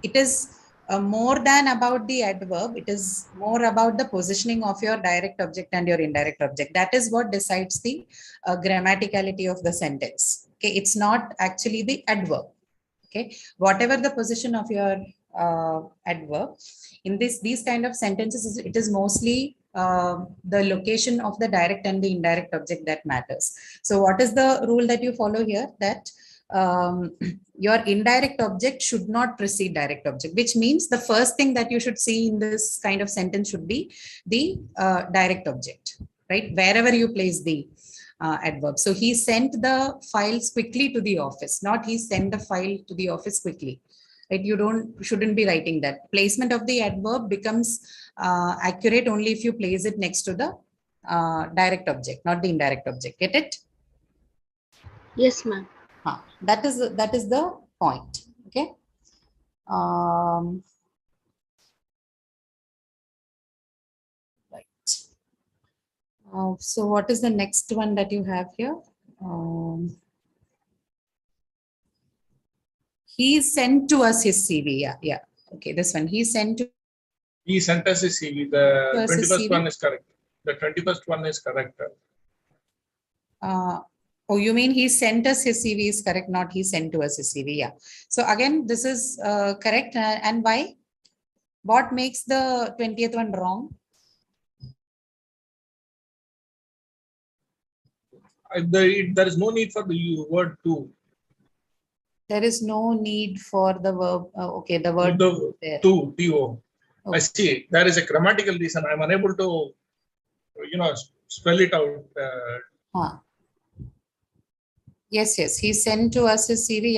it is more than about the adverb. It is more about the positioning of your direct object and your indirect object. That is what decides the grammaticality of the sentence. Okay, it's not actually the adverb. Okay, whatever the position of your adverb in these kind of sentences, it is mostly the location of the direct and the indirect object that matters. So what is the rule that you follow here? That your indirect object should not precede direct object, which means the first thing that you should see in this kind of sentence should be the direct object, right? Wherever you place the adverb. So he sent the files quickly to the office, not he sent the file to the office quickly. Right? You shouldn't be writing that. Placement of the adverb becomes accurate only if you place it next to the direct object, not the indirect object. Get it? Yes, ma'am. That is the point. Okay. Right. So what is the next one that you have here? He sent to us his CV. Yeah, yeah. Okay, this one. He sent us his CV. The us his 21st CV. one is correct. The 21st one is correct. Oh, you mean he sent us his CV is correct, not he sent to us his CV. Yeah. So again, this is correct. And why? What makes the 20th one wrong? There is no need for the word to. There is no need for the verb. Okay, the word there. To, to. Okay. I see. There is a grammatical reason. I'm unable to, spell it out. Yes, yes. He sent to us his CV.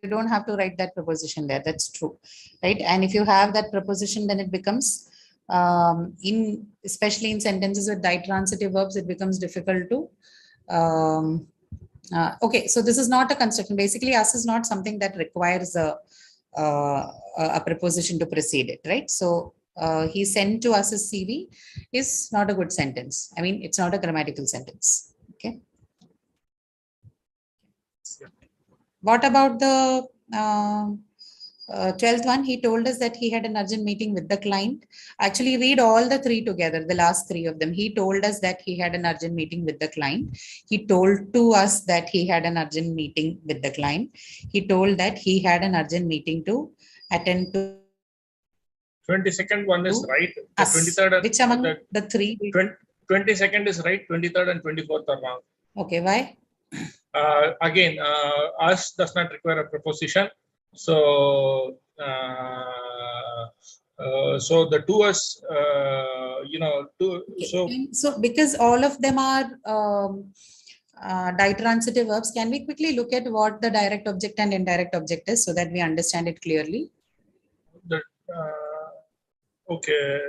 You don't have to write that preposition there. That's true, right? And if you have that preposition, then it becomes, especially in sentences with ditransitive verbs, it becomes difficult to. Okay, so this is not a construction. Basically, us is not something that requires a preposition to precede it, right? So he sent to us his CV is not a good sentence. I mean, it's not a grammatical sentence. Okay. What about the 12th one? He told us that he had an urgent meeting with the client. Actually, read all the three together, the last three of them. He told us that he had an urgent meeting with the client. He told to us that he had an urgent meeting with the client. He told that he had an urgent meeting to attend to. 22nd one is right. The 23rd. Which among the three? 22nd is right. 23rd and 24th are wrong. Okay, why? Again, us does not require a preposition. So, so the to us, okay. So because all of them are ditransitive verbs, can we quickly look at what the direct object and indirect object is so that we understand it clearly? Okay.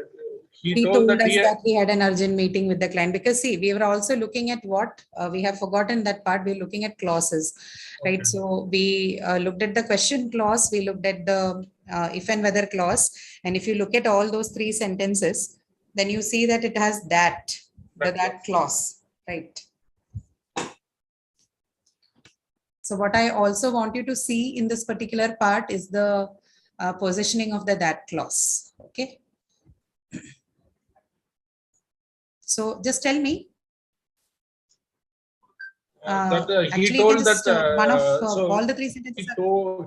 He told us that he had an urgent meeting with the client, because see, we were also looking at what we have forgotten that part. We're looking at clauses, right? Okay. So we looked at the question clause, we looked at the if and whether clause. And if you look at all those three sentences, then you see that it has that clause, right? So what I also want you to see in this particular part is the positioning of the that clause, okay? So just tell me. He told that one of all the three sentences.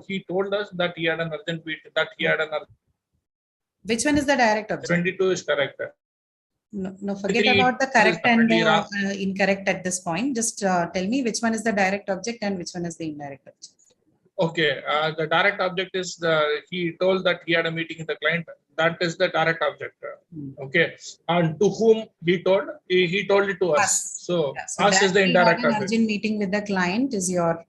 He told us that he had an urgent meeting. Which one is the direct object? 22 is correct. No, forget about the correct and incorrect at this point. Just tell me which one is the direct object and which one is the indirect object. Okay, the direct object is he told that he had a meeting with the client. That is the direct object. Okay, and to whom he told? He told it to us. So us is the indirect object. Urgent meeting with the client is your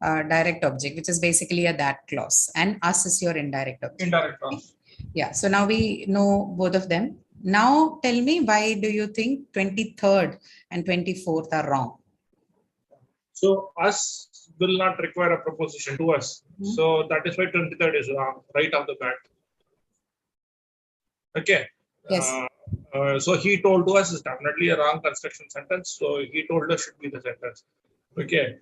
direct object, which is basically a that clause, and us is your indirect object. Indirect clause. Yeah, so now we know both of them. Now tell me, why do you think 23rd and 24th are wrong? So us will not require a proposition to us. So that is why 23rd is wrong right off the bat. Okay. Yes. So he told to us is definitely a wrong construction sentence. So he told us should be the sentence. Okay.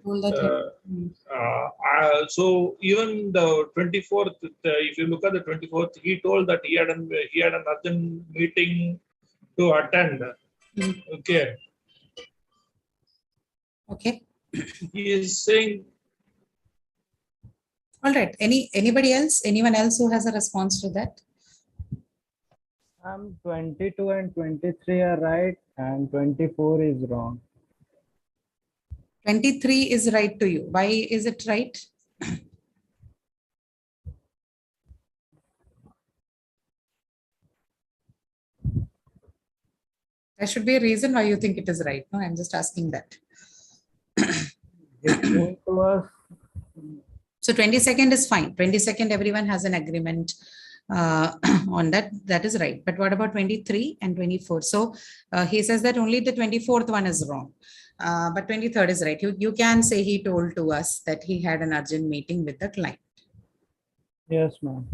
So even the 24th, if you look at the 24th, he told that he had an urgent meeting to attend. Okay. Okay. He is saying. All right. Anybody else? Anyone else who has a response to that? 22 and 23 are right, and 24 is wrong. 23 is right to you. Why is it right? There should be a reason why you think it is right. No, I'm just asking that. So 22nd is fine. 22nd, everyone has an agreement on that. That is right. But what about 23 and 24? So he says that only the 24th one is wrong. But 23rd is right. You can say he told to us that he had an urgent meeting with the client. Yes, ma'am.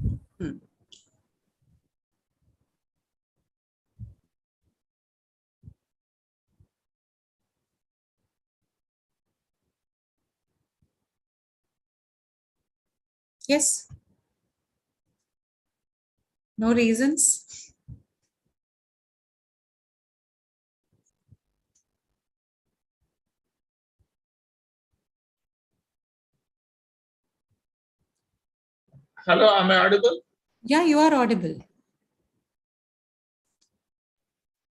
Yes. No reasons. Hello, am I audible? Yeah, you are audible.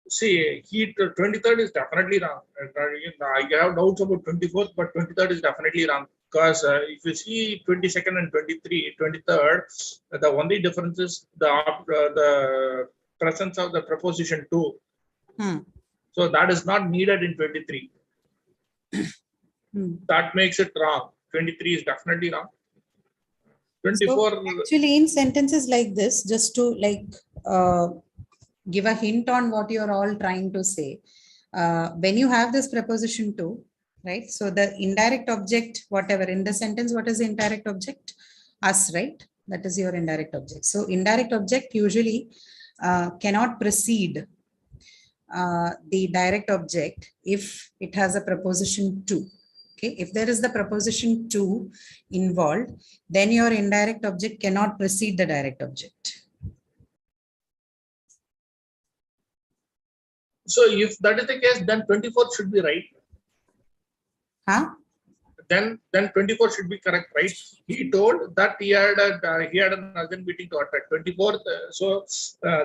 See, 23rd is definitely wrong. I have doubts about 24th, but 23rd is definitely wrong. Because if you see 22nd and 23rd, the only difference is the presence of the preposition to. So that is not needed in 23. That makes it wrong. 23 is definitely wrong. 24. So actually, in sentences like this, just to give a hint on what you're all trying to say, when you have this preposition to, right? So the indirect object, whatever in the sentence, what is the indirect object? Us, right? That is your indirect object. So indirect object usually cannot precede the direct object if it has a preposition to. Okay, if there is the preposition to involved, then your indirect object cannot precede the direct object. So if that is the case, then 24th should be right. Huh? Then 24 should be correct, right? He told that he had an urgent meeting to attend. 24th. So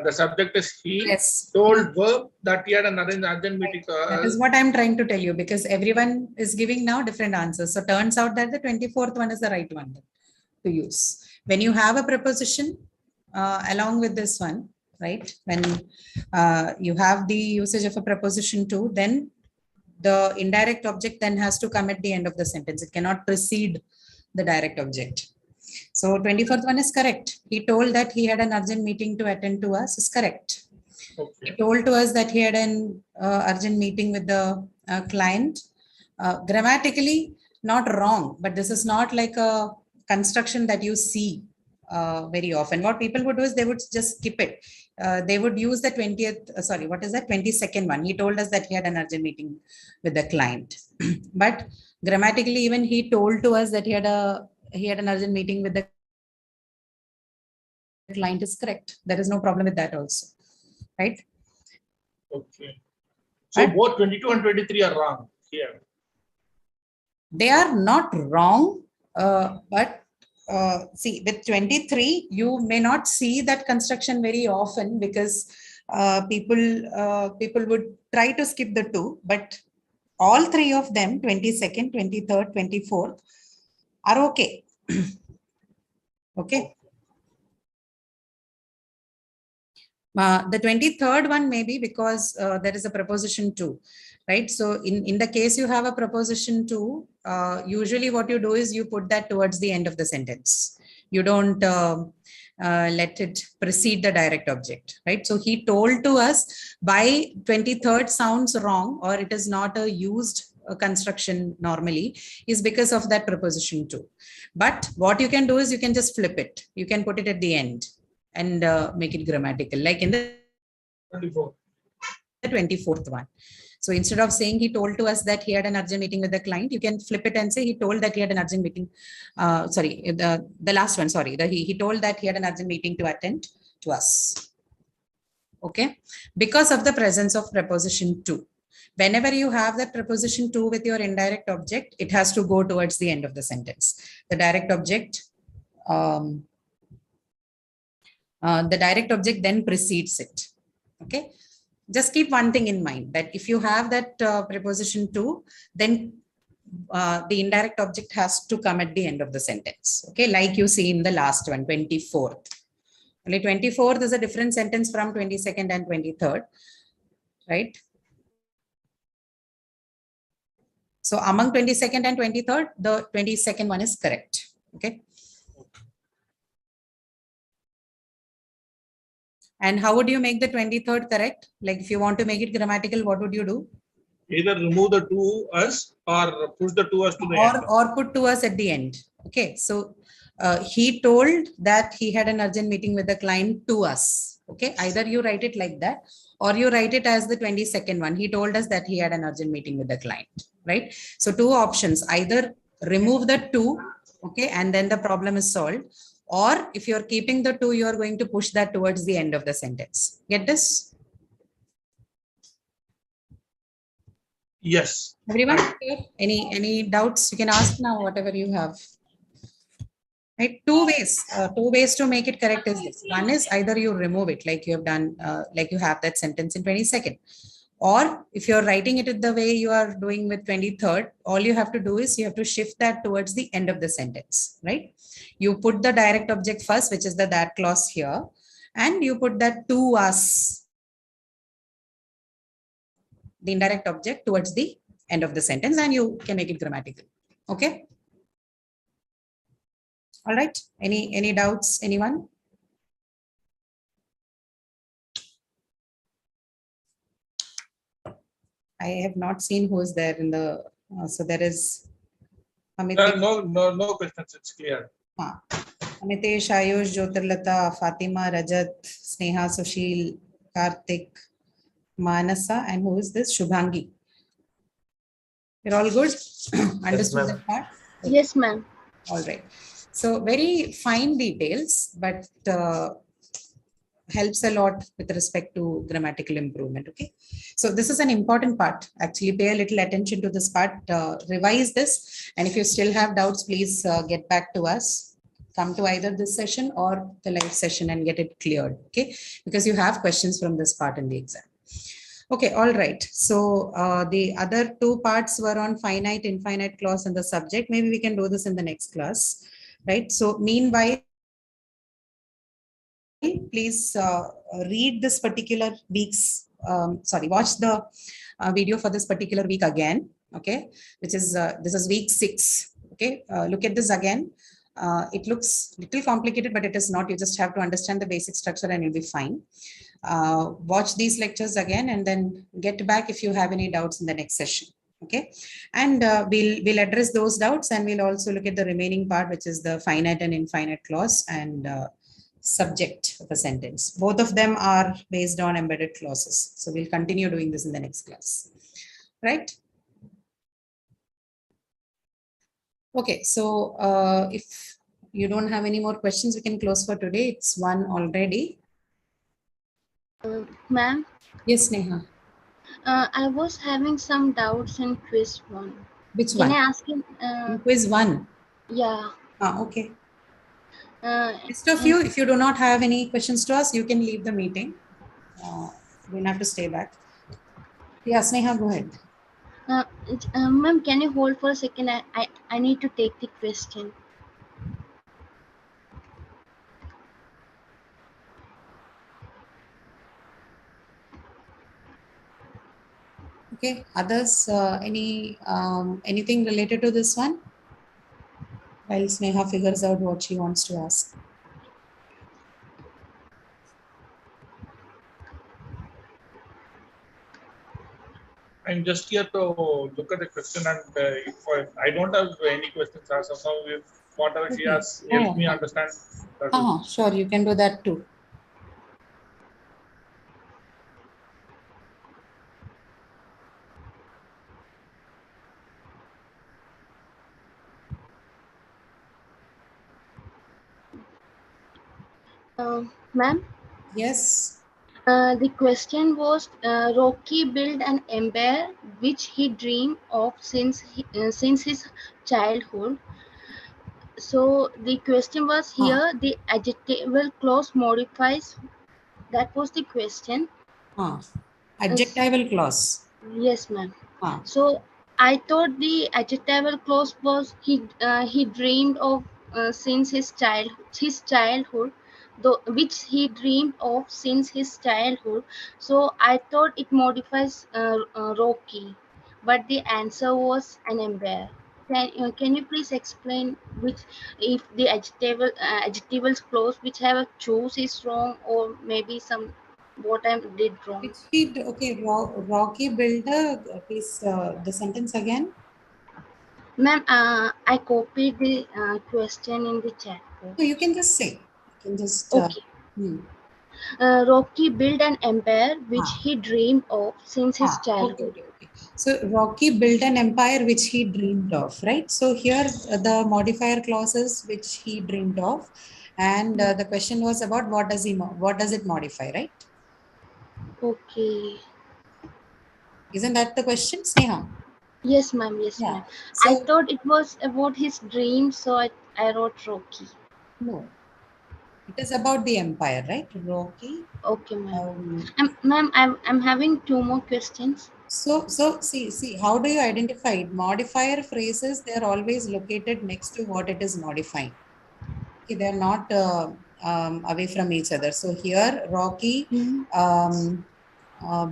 the subject is he. Yes. Told verb that he had an urgent meeting. That is what I'm trying to tell you, because everyone is giving now different answers. So turns out that the 24th one is the right one to use. When you have a preposition along with this one, right? When you have the usage of a preposition to, then the indirect object then has to come at the end of the sentence. It cannot precede the direct object. So 24th one is correct. He told that he had an urgent meeting to attend to us is correct. Okay. He told to us that he had an urgent meeting with the client. Grammatically, not wrong, but this is not like a construction that you see very often. What people would do is they would just skip it. They would use the 22nd one. He told us that he had an urgent meeting with the client. But grammatically, even he told to us that he had an urgent meeting with the client is correct. There is no problem with that also. Right? Okay. So both 22 and 23 are wrong here. They are not wrong, but see, with 23, you may not see that construction very often because people would try to skip the two, but all three of them, 22nd, 23rd, 24th, are okay. Okay. The 23rd one may be because there is a preposition to, right? So in the case you have a preposition to, usually what you do is you put that towards the end of the sentence. You don't let it precede the direct object, right? So he told to us by 23rd sounds wrong, or it is not a used construction normally, is because of that preposition to. But what you can do is you can just flip it. You can put it at the end and make it grammatical, like in the 24th one. So instead of saying he told to us that he had an urgent meeting with the client, you can flip it and say he told that he had an urgent meeting. The last one, sorry. He told that he had an urgent meeting to attend to us. Okay. Because of the presence of preposition to. Whenever you have that preposition to with your indirect object, it has to go towards the end of the sentence. The direct object then precedes it. Okay. Just keep one thing in mind, that if you have that preposition to, then the indirect object has to come at the end of the sentence. Okay, like you see in the last one, 24th. Only 24th is a different sentence from 22nd and 23rd, right? So among 22nd and 23rd, the 22nd one is correct. Okay. And how would you make the 23rd correct? Like if you want to make it grammatical, what would you do? Either remove the to us or push the to us to the end. Or put to us at the end. Okay. So he told that he had an urgent meeting with the client to us. Okay. Either you write it like that, or you write it as the 22nd one. He told us that he had an urgent meeting with the client, right? So two options, either remove the to, okay, and then the problem is solved. Or if you're keeping the to, you're going to push that towards the end of the sentence. Get this? Yes. Everyone, any doubts? You can ask now, whatever you have. Right, two ways to make it correct is this. One is either you remove it like you have done, like you have that sentence in 22nd. Or if you're writing it the way you are doing with 23rd, all you have to do is you have to shift that towards the end of the sentence, right? You put the direct object first, which is the that clause here, and you put that to us, the indirect object, towards the end of the sentence, and you can make it grammatical. Okay. All right. Any doubts, anyone? I have not seen who is there in the, so there is Amitesh, No questions, it's clear. Amitesh, Ayush, Jyotirlata, Fatima, Rajat, Sneha, Sushil, Karthik, Manasa, and who is this? Shubhangi. You're all good? Understood that part? Yes, ma'am. All right. So very fine details, but helps a lot with respect to grammatical improvement. Okay. So this is an important part. Actually, pay a little attention to this part, revise this. And if you still have doubts, please get back to us. Come to either this session or the live session and get it cleared. Okay. Because you have questions from this part in the exam. Okay, all right. So the other two parts were on finite, infinite clause and the subject. Maybe we can do this in the next class, right? So meanwhile, please read this particular week's, watch the video for this particular week again, okay? Which is, this is week 6, okay? Look at this again. It looks a little complicated, but it is not. You just have to understand the basic structure and you'll be fine. Watch these lectures again and then get back if you have any doubts in the next session. Okay, and we'll address those doubts, and we'll also look at the remaining part, which is the finite and infinite clause and subject of a sentence. Both of them are based on embedded clauses. So we'll continue doing this in the next class, right? Okay, so if you don't have any more questions, we can close for today. It's 1 already. Ma'am? Yes, Neha. I was having some doubts in quiz 1. Which Can one? I ask him? Quiz 1. Yeah. Okay. Rest of you, if you do not have any questions to ask, you can leave the meeting. You don't have to stay back. Yes, Neha, go ahead. Ma'am, can you hold for a second? I need to take the question. Okay, others, anything related to this one? While Sneha figures out what she wants to ask. I'm just here to look at the question, and if I don't have any questions as of now, if whatever she Okay. has helped me understand, that will be. Sure, you can do that too. Ma'am, Yes. the question was Rocky built an empire which he dreamed of since his childhood. So the question was Ah, here the adjectival clause modifies. That was the question. ah. Yes, Adjectival clause. yes, ma'am. Ah. So I thought the adjectival clause was he dreamed of since his childhood, though which he dreamed of since his childhood. So I thought it modifies Rocky, but the answer was an empire. Can you please explain which if the adjectival clause which have a choose is wrong or maybe some what I did wrong? Which he, okay, Rocky Builder, please, the sentence again. Ma'am, I copied the question in the chat No, box. you can just say. You can just, Okay. hmm. Rocky built an empire which Ah, he dreamed of since his okay, childhood. okay, okay. So Rocky built an empire which he dreamed of, right? So here the modifier clauses which he dreamed of, and the question was about what does it modify, right? Okay. Isn't that the question, Sneha? Yes, ma'am. Yes, Yeah. ma'am. I So thought it was about his dream, so I wrote Rocky. no, it is about the empire, right? Rocky. Okay, ma'am. Um, Ma'am, I'm having two more questions. so see, how do you identify it? Modifier phrases, they are always located next to what it is modifying. Okay, they're not away from each other. So here, Rocky Hmm.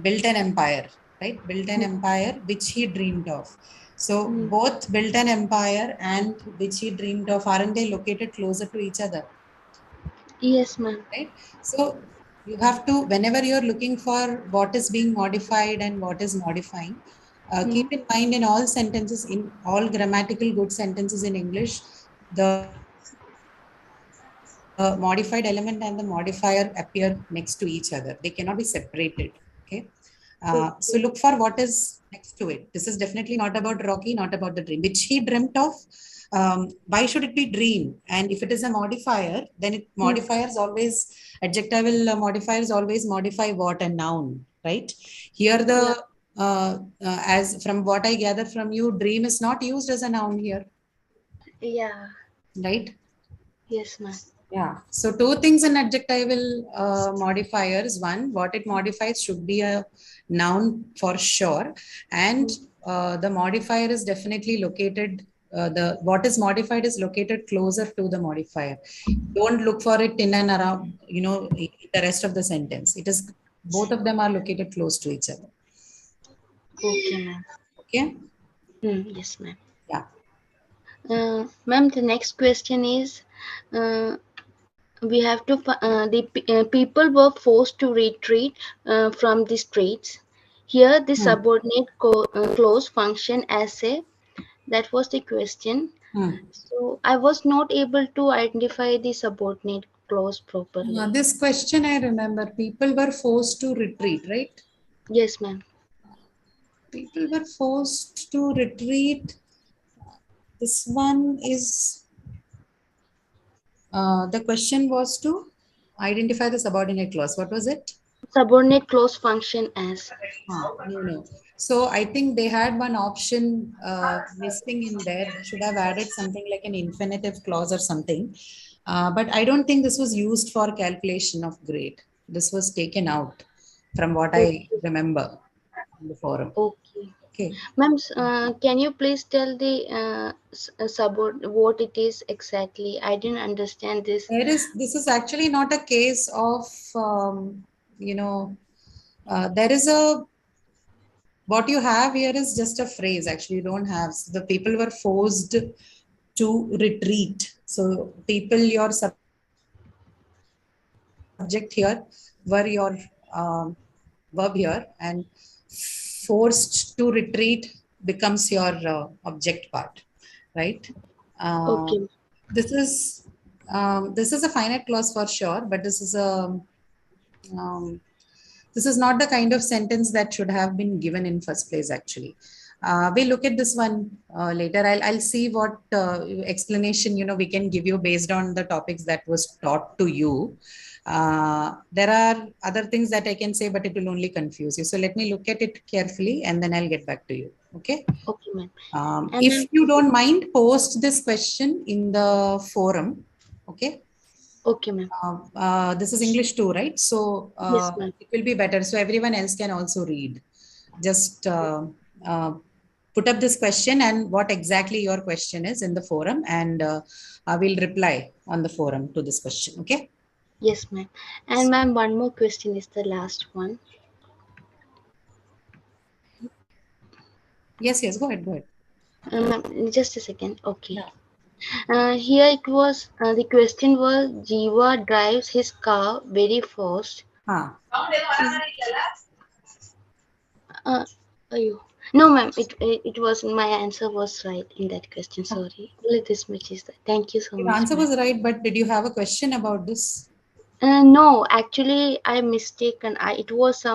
built an empire, right? Built an empire which he dreamed of. So Hmm. both built an empire and which he dreamed of, aren't they located closer to each other? Yes, ma'am. Right? So you have to, whenever you're looking for what is being modified and what is modifying, Hmm. keep in mind in all sentences, in all grammatical good sentences in English, the modified element and the modifier appear next to each other. They cannot be separated. Okay. So look for what is Okay. next to it. This is definitely not about Rocky, not about the dream, which he dreamt of. Why should it be dream? And if it is a modifier, then it Hmm. modifiers always, adjectival modifiers always modify what, a noun, right? Here Yeah. as from what I gather from you, dream is not used as a noun here, Yeah. right? Yes, ma'am. Yeah. So two things in adjectival modifiers. One, what it modifies should be a noun for sure, and Hmm. the modifier is definitely located. The what is modified is located closer to the modifier. Don't look for it in and around. The rest of the sentence. It is both of them are located close to each other. Okay, ma'am. Okay. Yes, ma'am. Yeah. Ma'am, the next question is uh, we have to people were forced to retreat from the streets. Here the Hmm. subordinate clause function as a that was the question. Hmm. So I was not able to identify the subordinate clause properly. This question I remember. People were forced to retreat, right? Yes, ma'am. People were forced to retreat. This one is the question was to identify the subordinate clause. What was it? Subordinate clause function as. No. So I think they had one option missing in there. They should have added something like an infinitive clause or something. But I don't think this was used for calculation of grade. This was taken out from what I Okay. remember in the forum. Okay. Okay. Ma'am, can you please tell the what it is exactly? I didn't understand this. This is actually not a case of, you know, there is what you have here is just a phrase. Actually, you don't have, the people were forced to retreat. So people, your subject here were your um, verb here, and forced forced to retreat becomes your object part, right? Okay. This is a finite clause for sure, but um, this is not the kind of sentence that should have been given in first place, actually. We'll look at this one later. I'll see what explanation, we can give you based on the topics that was taught to you. There are other things that I can say, but it will only confuse you. So let me look at it carefully and then I'll get back to you. Okay. Okay, ma'am. If you don't mind, post this question in the forum. Okay. Okay, ma'am. This is English too, right? So Yes, ma'am. it will be better. So everyone else can also read. Just put up this question and what exactly your question is in the forum, and I will reply on the forum to this question. Okay. Yes, ma'am. And ma'am, one more question is the last one. Yes, go ahead. Ma'am, just a second. Okay. Here it was, the question was, Jiva drives his car very fast. No, ma'am, it was, my answer was right in that question. Sorry. Only this much is that. Thank you so Your much. answer was right, but did you have a question about this? No, actually, I mistaken. It was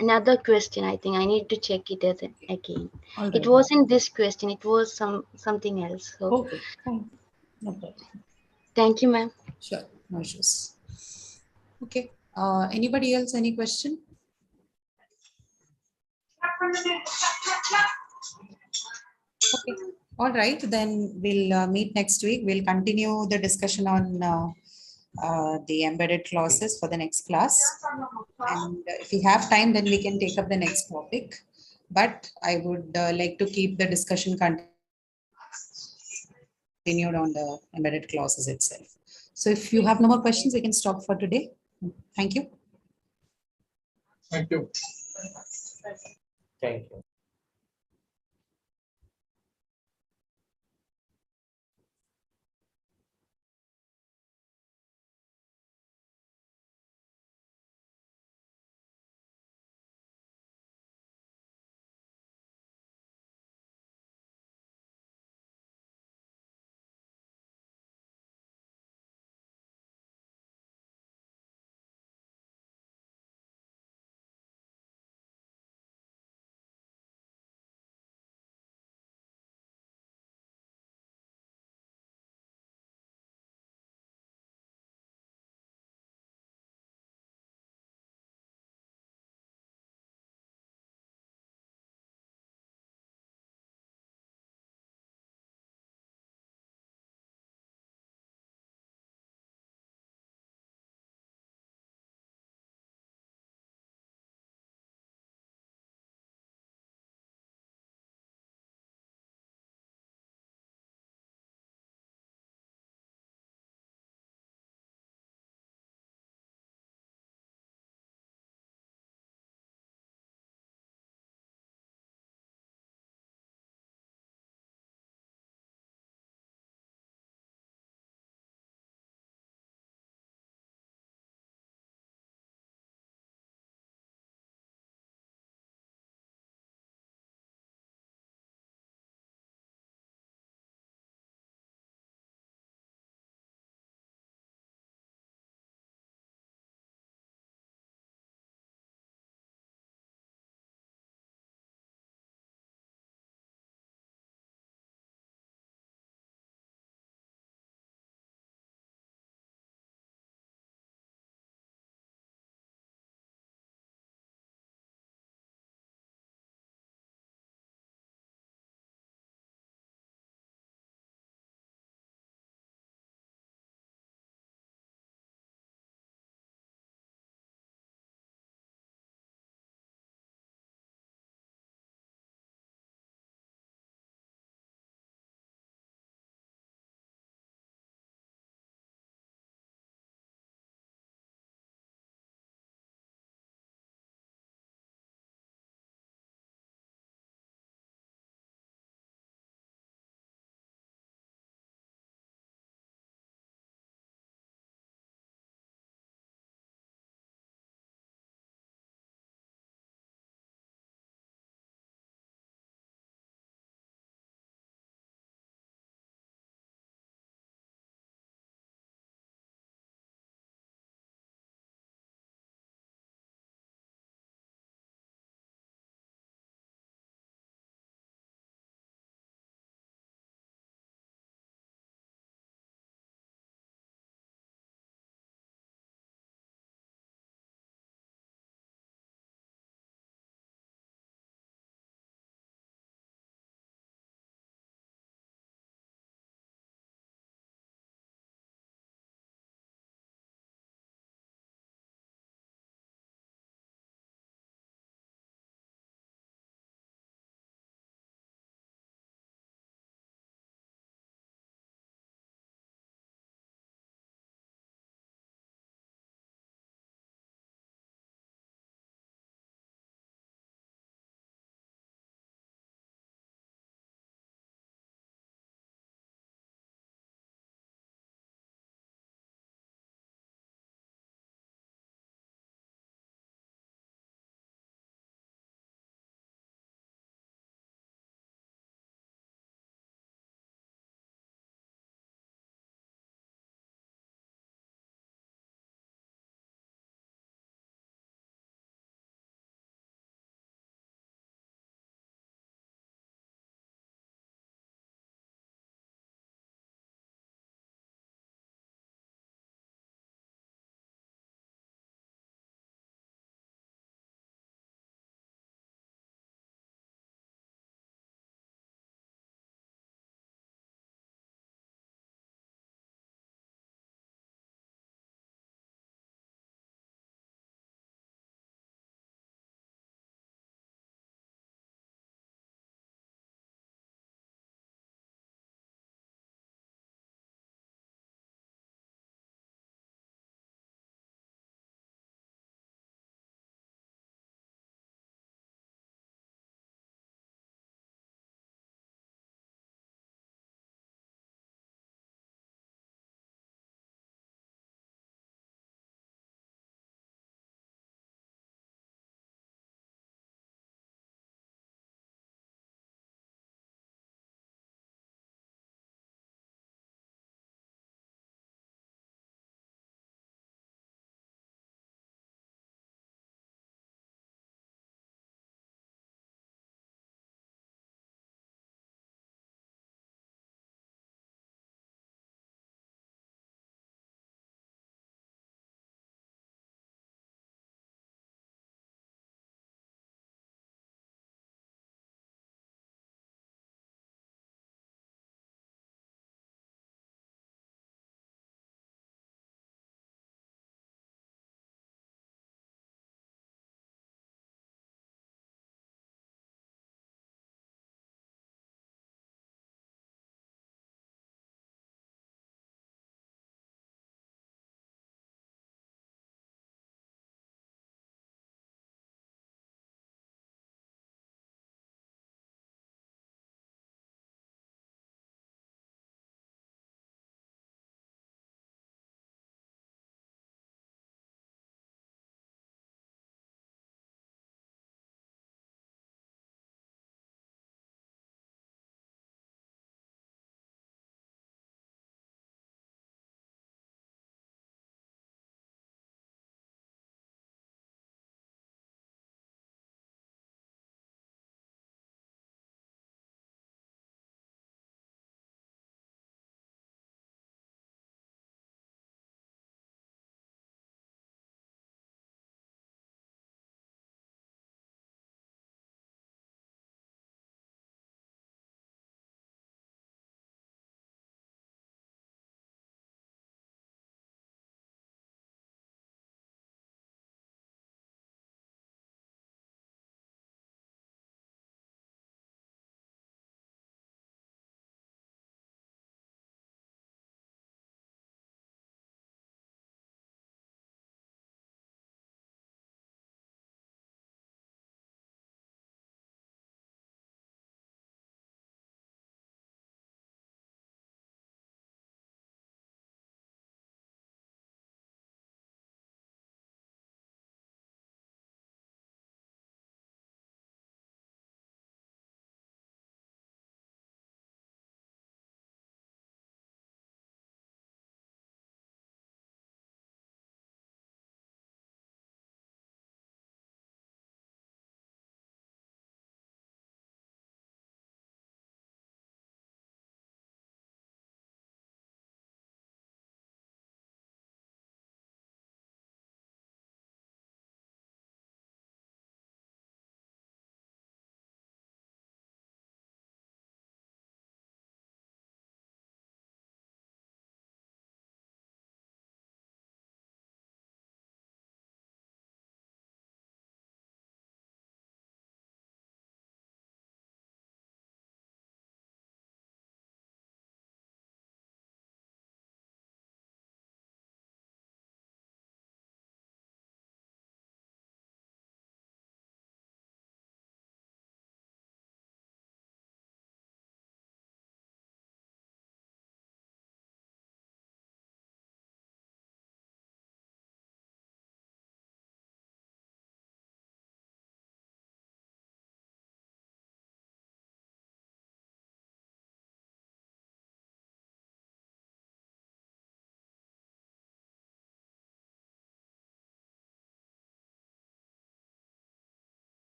another question. I think I need to check it again. All It right. wasn't this question. It was something else. So Okay, fine. No problem. thank you, ma'am. Sure, no issues. Okay. Anybody else? Any question? Okay. All right. Then we'll meet next week. We'll continue the discussion on the embedded clauses for the next class. And if we have time, then we can take up the next topic. But I would like to keep the discussion continued on the embedded clauses itself. So if you have no more questions, we can stop for today. Thank you. Thank you. Thank you.